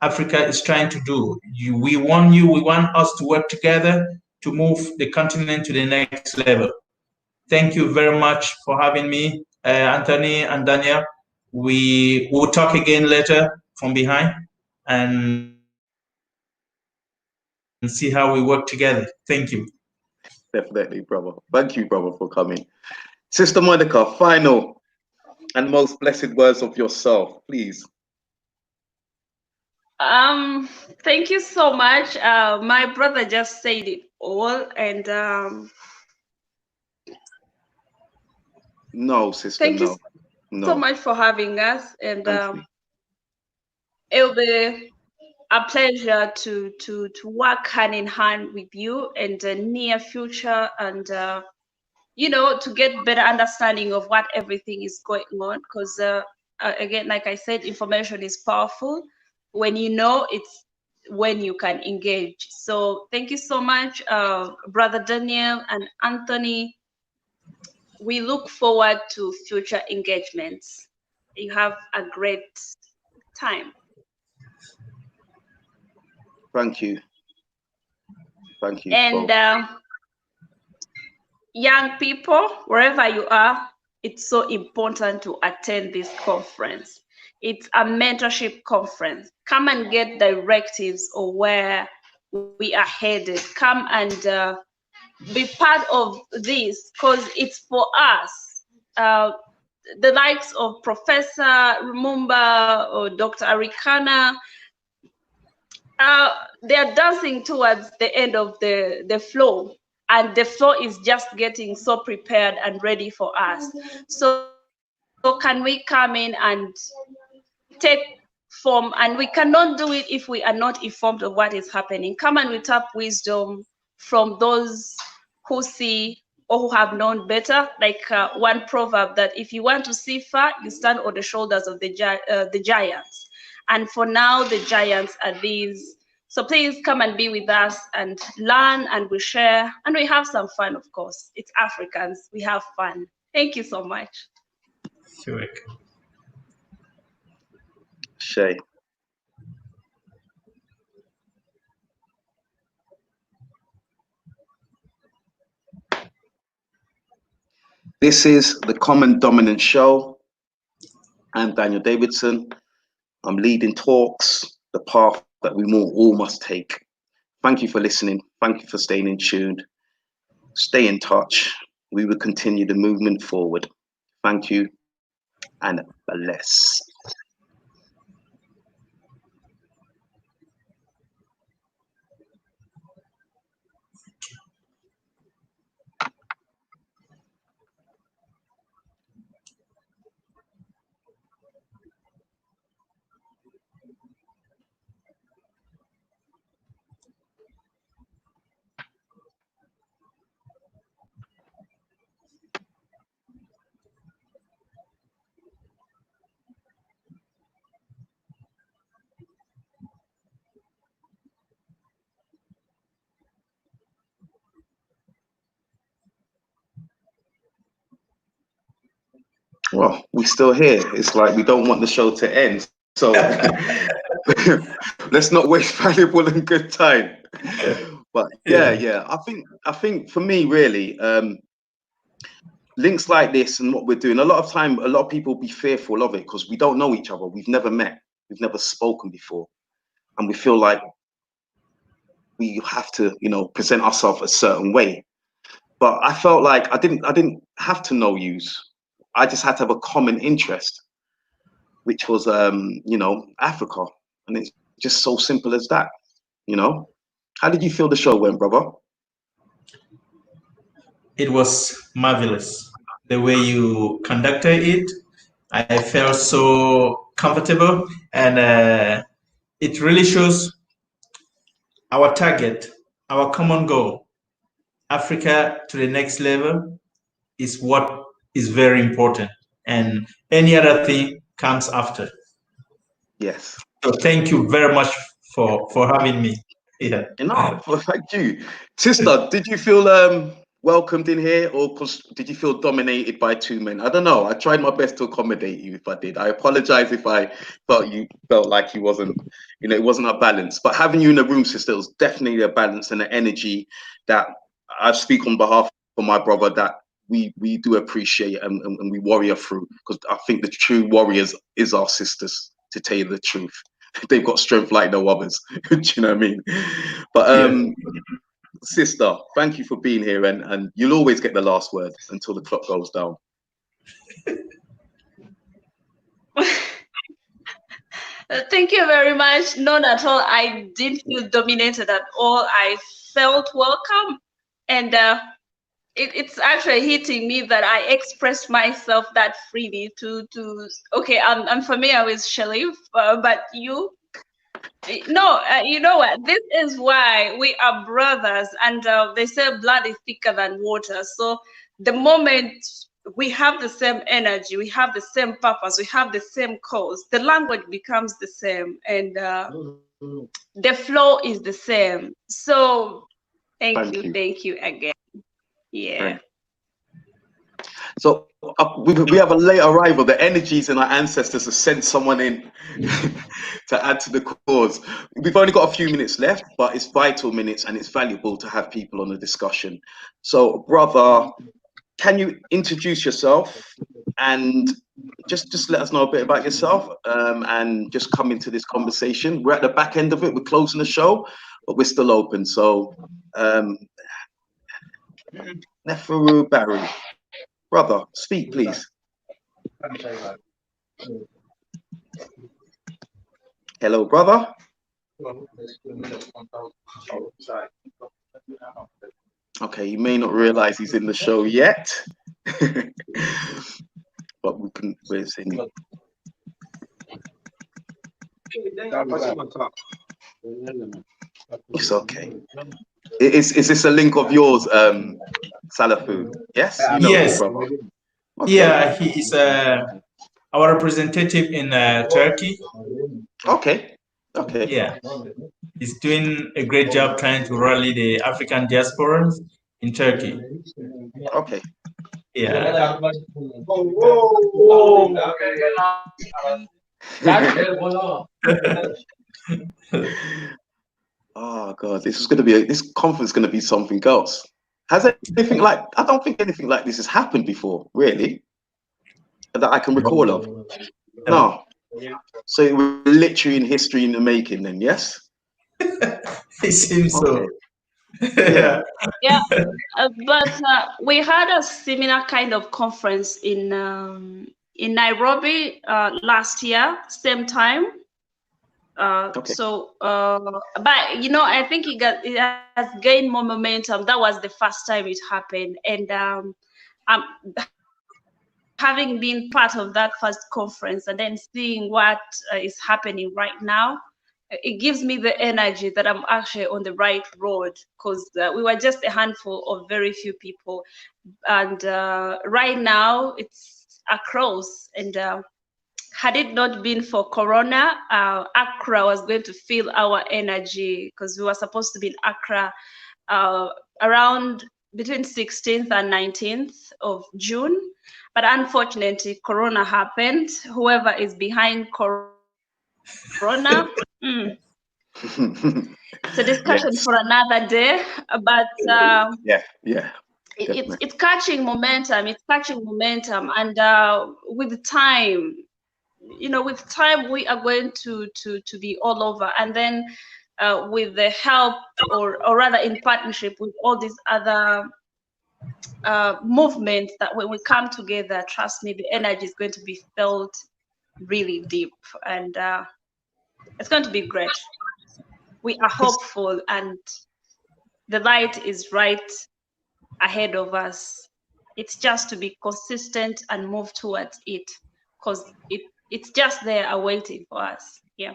Africa is trying to do. We want us to work together to move the continent to the next level. Thank you very much for having me, Anthony and Daniel. We will talk again later from behind and see how we work together. Thank you. Definitely, brother. Thank you, brother, for coming. Sister Monica, final and most blessed words of yourself, please. Thank you so much. My brother just said it all, and no, sister, thank no. you so much for having us, and it'll be a pleasure to work hand in hand with you in the near future, and to get better understanding of what everything is going on, because again, like I said, information is powerful. When you know, it's when you can engage. So thank you so much, Brother Daniel and Anthony. We look forward to future engagements. You have a great time. Thank you. Thank you. And young people, wherever you are, it's so important to attend this conference. It's a mentorship conference. Come and get directives of where we are headed. Come and be part of this, because it's for us. The likes of Professor Rumumba or Dr. Arikana, they're dancing towards the end of the flow, and the flow is just getting so prepared and ready for us. So can we come in and take form? And we cannot do it if we are not informed of what is happening. Come and we tap wisdom from those who see or who have known better. Like one proverb that if you want to see far, you stand on the shoulders of the giants. And for now, the giants are these. So please come and be with us and learn, and we share, and we have some fun, of course. It's Africans, we have fun. Thank you so much. Sure. Shay. This is the Common Dominant Show. I'm Daniel Davidson. I'm leading talks, the path that we all must take. Thank you for listening. Thank you for staying in tune. Stay in touch. We will continue the movement forward. Thank you and bless. Well, we're still here. It's like we don't want the show to end. So let's not waste valuable and good time. But yeah. I think for me, really, links like this and what we're doing, a lot of people be fearful of it because we don't know each other. We've never met, we've never spoken before. And we feel like we have to, present ourselves a certain way. But I felt like I didn't have to know yous. I just had to have a common interest, which was, Africa. And it's just so simple as that, How did you feel the show went, brother? It was marvelous. The way you conducted it, I felt so comfortable, and it really shows our target, our common goal. Africa to the next level is what is very important, and any other thing comes after. Yes. So thank you very much for having me. Yeah. No, thank you. Sister, did you feel welcomed in here, or did you feel dominated by two men? I don't know. I tried my best to accommodate you if I did. I apologize if I felt like you wasn't, it wasn't a balance. But having you in the room, sister, was definitely a balance and an energy that I speak on behalf of my brother that we do appreciate and we warrior through, because I think the true warriors is our sisters, to tell you the truth. They've got strength like no others. Do you know what I mean? But sister, thank you for being here, and you'll always get the last word until the clock goes down. Thank you very much. Not at all. I didn't feel dominated at all. I felt welcome, and it's actually hitting me that I expressed myself that freely to okay, I'm familiar with Salifu, but you know what, this is why we are brothers, and they say blood is thicker than water. So the moment we have the same energy, we have the same purpose, we have the same cause, the language becomes the same, and the flow is the same. So thank you again. Yeah. So we have a late arrival. The energies and our ancestors have sent someone in to add to the cause. We've only got a few minutes left, but it's vital minutes and it's valuable to have people on the discussion. So, brother, can you introduce yourself and just let us know a bit about yourself, and just come into this conversation? We're at the back end of it. We're closing the show, but we're still open. So, Neferu Barry, brother, speak, please. Hello, brother. Okay, you may not realize he's in the show yet, but we can. Where's he? It's okay. Is this a link of yours, Salifu? Yes. Yes. Okay. Yeah, he is our representative in Turkey. Okay. Yeah, he's doing a great job trying to rally the African diaspora in Turkey. Okay. Yeah. Oh God, this conference is going to be something else. Has anything like, I don't think anything like this has happened before, really, that I can recall of. No. So we're literally in history in the making then, yes? It seems so. Yeah. Yeah, but we had a similar kind of conference in Nairobi last year, same time. So, but I think it has gained more momentum. That was the first time it happened, and having been part of that first conference and then seeing what is happening right now, it gives me the energy that I'm actually on the right road, because we were just a handful of very few people, and right now it's across. And had it not been for Corona, Accra was going to feel our energy, because we were supposed to be in Accra around between 16th and 19th of June. But unfortunately, Corona happened. Whoever is behind Corona, it's a discussion for another day. But it's catching momentum. It's catching momentum, and with time, with time, we are going to be all over. And then with the help, or rather in partnership with all these other movements, that when we come together, trust me, the energy is going to be felt really deep, and it's going to be great. We are hopeful, and the light is right ahead of us. It's just to be consistent and move towards it, because it's just there awaiting for us. Yeah.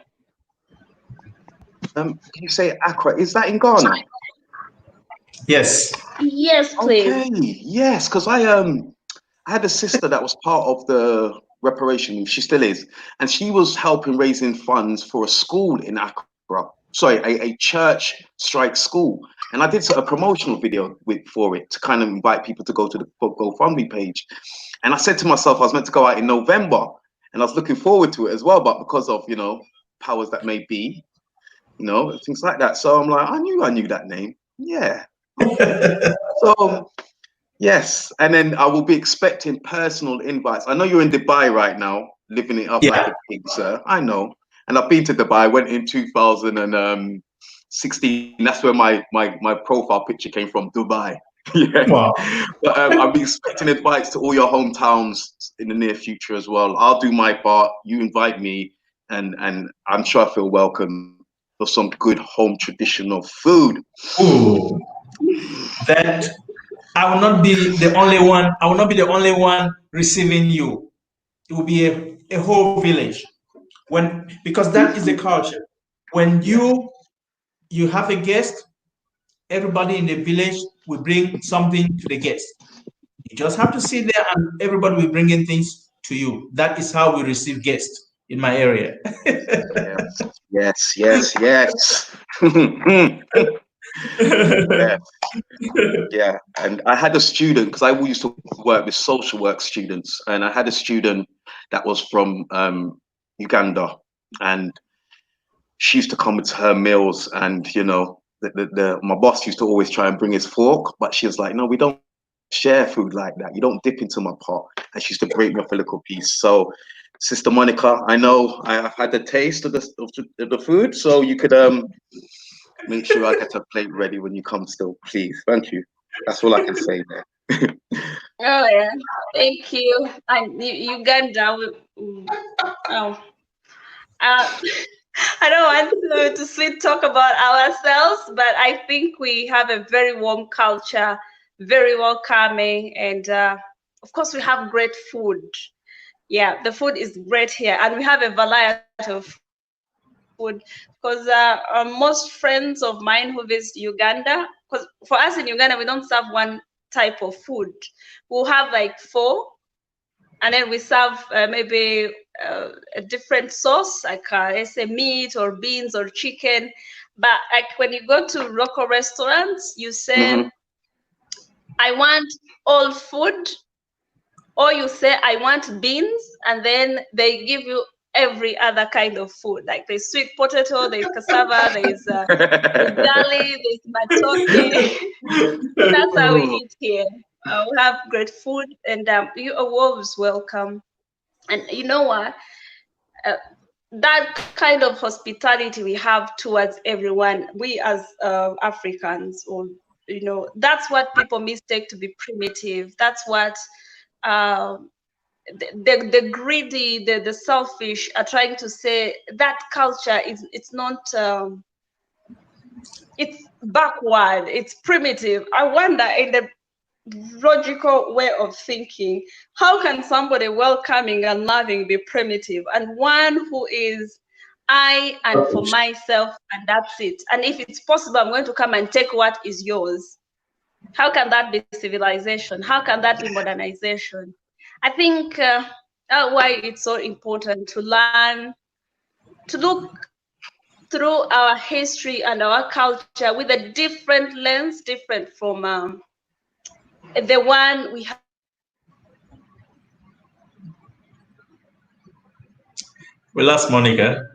Can you say Accra? Is that in Ghana? Yes. Yes, please. Okay. Yes, because I had a sister that was part of the reparation. She still is, and she was helping raising funds for a school in Accra. Sorry, a church strike school. And I did a promotional video for it to kind of invite people to go to the GoFundMe page. And I said to myself, I was meant to go out in November, and I was looking forward to it as well, but because of powers that may be, things like that. So I'm like, I knew that name. Yeah. So yes, and then I will be expecting personal invites. I know you're in Dubai right now, living it up like a king, sir. I know. And I've been to Dubai. I went in 2016. That's where my profile picture came from, Dubai. Yeah. Wow. But I'll be expecting invites to all your hometowns in the near future as well. I'll do my part. You invite me, and I'm sure I feel welcome for some good home traditional food. Ooh. That I will not be the only one. I will not be the only one receiving you. It will be a whole village. Because that is the culture. When you have a guest, everybody in the village will bring something to the guest. You just have to sit there, and everybody will bring in things to you. That is how we receive guests in my area. Yes. Yeah, and I had a student, because I used to work with social work students, and I had a student that was from Uganda, and she used to come with her meals, and my boss used to always try and bring his fork, but she was like, no, we don't share food like that. You don't dip into my pot. And she used to break me off a little piece. So Sister Monica, I know I've had the taste of the food, so you could make sure I get a plate ready when you come still, please. Thank you. That's all I can say there. Oh yeah, thank you. Uganda. I don't want to sweet talk about ourselves, but I think we have a very warm culture, very welcoming, and of course we have great food. Yeah, the food is great here, and we have a variety of food, because most friends of mine who visit Uganda, because for us in Uganda, we don't serve one type of food. We'll have like 4, and then we serve maybe a different sauce, like let's say meat or beans or chicken. But like when you go to local restaurants, you say, I want all food, or you say, I want beans, and then they give you every other kind of food. Like there's sweet potato, there's cassava, there's ugali, there's matoke. That's how we eat here. We have great food, and you are always welcome. And you know what? That kind of hospitality we have towards everyone, we as Africans, or that's what people mistake to be primitive. That's what the greedy, the selfish are trying to say. That culture it's not. It's backward. It's primitive. I wonder, in the logical way of thinking, how can somebody welcoming and loving be primitive, and one who is I and for myself, and that's it? And if it's possible, I'm going to come and take what is yours. How can that be civilization? How can that be modernization? I think that's why it's so important to learn, to look through our history and our culture with a different lens, different from the one we We lost Monica.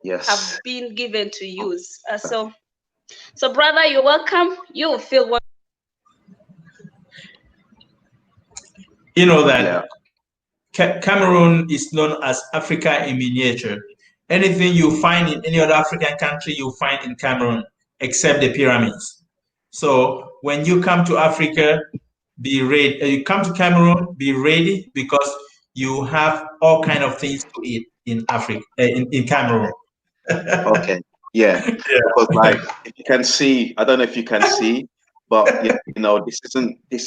Yes. Have been given to use. So brother, you're welcome. You will feel what. You know that Cameroon is known as Africa in miniature. Anything you find in any other African country, you find in Cameroon, except the pyramids. So when you come to Africa, be ready. You come to Cameroon, be ready, because you have all kind of things to eat in Africa, in Cameroon. Okay. Yeah. Because like, if you can see, I don't know if you can see, but you know, this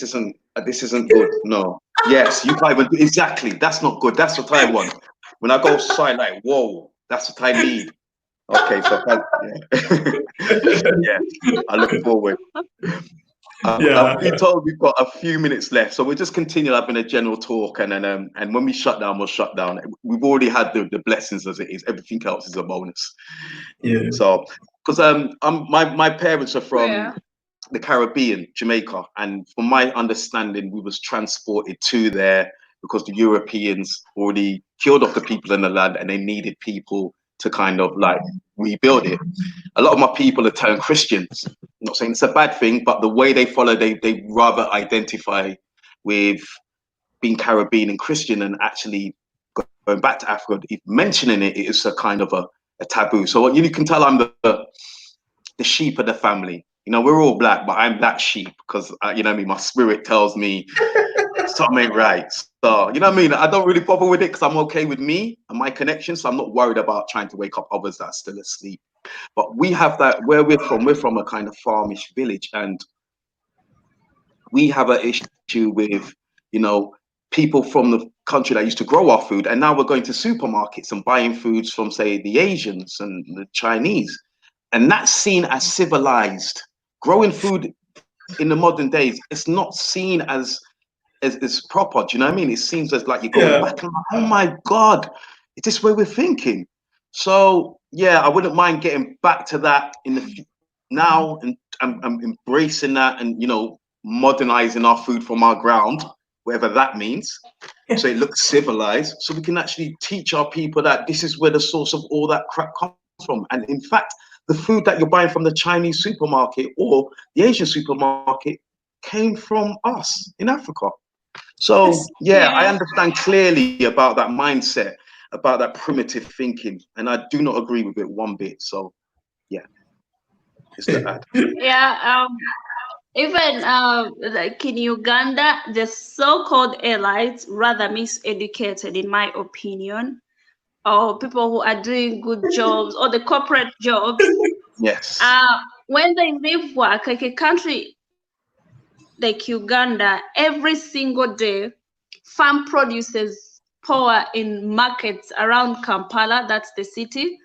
isn't good. No. Yes, you can't even do exactly. That's not good. That's what I want. When I go outside, like, whoa, that's what I need. Okay, so yeah, I look forward. I've been told we've got a few minutes left, so we'll just continue having a general talk, and then and when we shut down, we'll shut down. We've already had the blessings as it is. Everything else is a bonus. Yeah. So, because my parents are from the Caribbean, Jamaica, and from my understanding, we was transported to there because the Europeans already killed off the people in the land, and they needed people to kind of like rebuild it. A lot of my people are turned Christians. I'm not saying it's a bad thing, but the way they follow, they rather identify with being Caribbean and Christian, and actually going back to Africa, if mentioning it is a kind of a taboo. So you can tell I'm the sheep of the family. You know, we're all black, but I'm that sheep because, you know what I mean, my spirit tells me something ain't right. So, you know what I mean? I don't really bother with it because I'm okay with me and my connection. So I'm not worried about trying to wake up others that are still asleep. But we have that where we're from a kind of farmish village. And we have an issue with, you know, people from the country that used to grow our food. And now we're going to supermarkets and buying foods from, say, the Asians and the Chinese. And that's seen as civilized. Growing food in the modern days, it's not seen as proper. Do you know what I mean? It seems as like you're going back and like, oh my God, is this where we're thinking? So yeah, I wouldn't mind getting back to that in the now, and I'm embracing that, and you know, modernizing our food from our ground, whatever that means, so it looks civilized, so we can actually teach our people that this is where the source of all that crap comes from. And in fact, the food that you're buying from the Chinese supermarket or the Asian supermarket came from us in Africa. So yeah, I understand clearly about that mindset, about that primitive thinking, and I do not agree with it one bit. So yeah, just to add. Yeah, even like in Uganda, the so-called elites, rather miseducated in my opinion, or people who are doing good jobs or the corporate jobs. Yes. When they leave work, like a country like Uganda, every single day, farm produces pour in markets around Kampala, that's the city,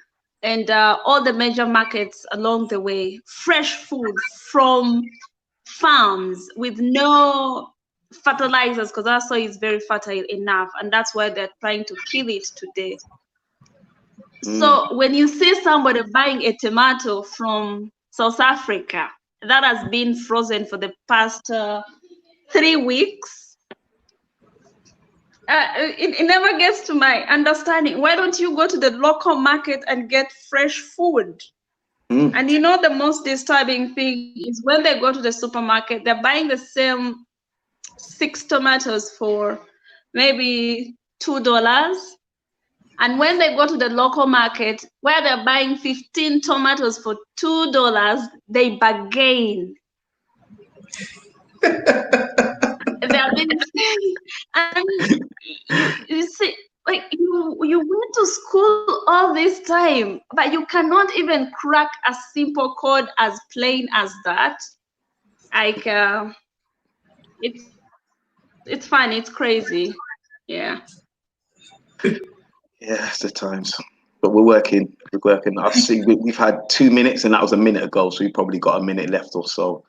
and all the major markets along the way. Fresh food from farms with no fertilizers, because our soil is very fertile enough, and that's why they're trying to kill it today. So when you see somebody buying a tomato from South Africa that has been frozen for the past 3 weeks, it never gets to my understanding. Why don't you go to the local market and get fresh food? And you know, the most disturbing thing is when they go to the supermarket, they're buying the same 6 tomatoes for maybe $2. And when they go to the local market where they're buying 15 tomatoes for $2, they bargain. And you see, like you went to school all this time, but you cannot even crack a simple code as plain as that. Like it's fun, it's crazy. Yeah. Yeah, it's the times. But we're working. I see we've had 2 minutes, and that was a minute ago, so we probably got a minute left or so.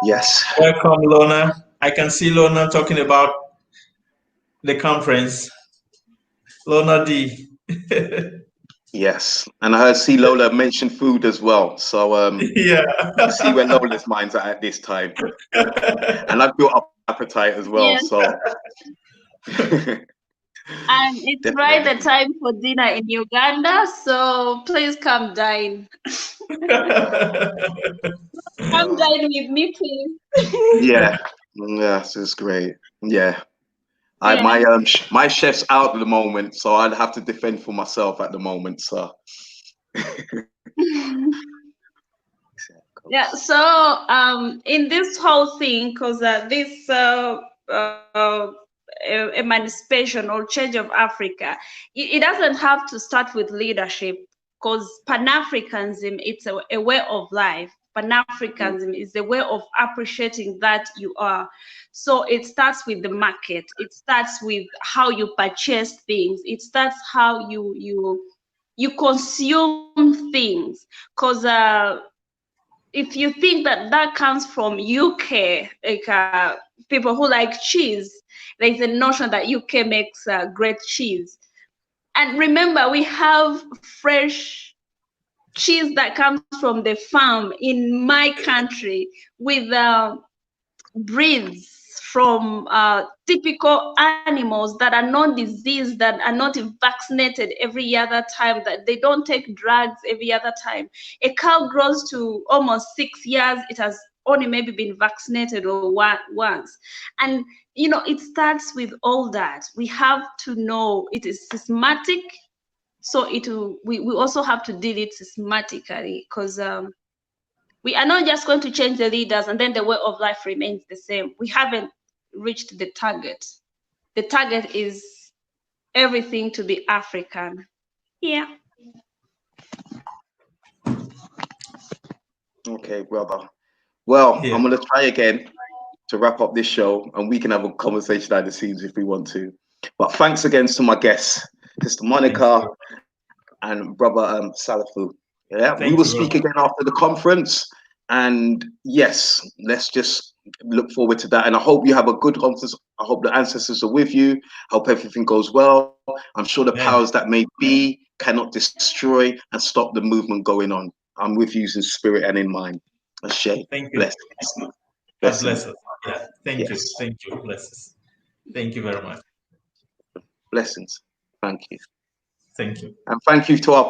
Yes. Welcome, Lorna. I can see Lorna talking about the conference. Lorna D. Yes, and I see Lola mention food as well. So yeah, you see where Lola's mind's at this time, and I've built up appetite as well. Yeah. So And it's right the time for dinner in Uganda, so please come dine. Come dine with me, please. Yeah, this is great. Yeah. Yeah. My chef's out at the moment, so I'd have to defend for myself at the moment. So yeah. So in this whole thing, because this emancipation or change of Africa, it doesn't have to start with leadership, because Pan-Africanism, it's a way of life. Pan-Africanism is a way of appreciating that you are. So it starts with the market. It starts with how you purchase things. It starts how you consume things. Because if you think that comes from UK, like people who like cheese, there's a notion that UK makes great cheese. And remember, we have fresh cheese that comes from the farm in my country with breeds from typical animals that are not diseased, that are not vaccinated every other time, that they don't take drugs every other time. A cow grows to almost 6 years, it has only maybe been vaccinated or once. And it starts with all that. We have to know it is systematic, so we also have to deal it systematically, because we are not just going to change the leaders and then the way of life remains the same. We haven't reached the target. The target is everything to be African. Yeah. Okay, brother. Well, I'm going to try again to wrap up this show, and we can have a conversation behind the scenes if we want to. But thanks again to my guests, Sister Monica and Brother Salifu. Yeah, we will speak again after the conference. And yes, let's just look forward to that. And I hope you have a good conference. I hope the ancestors are with you. I hope everything goes well. I'm sure the powers that may be cannot destroy and stop the movement going on. I'm with you in spirit and in mind. Ashe. Thank you. Blessings. Bless us. Yeah. Thank you. Yes. Thank you. Blessings. Thank you very much. Blessings. Thank you. Thank you. And thank you to our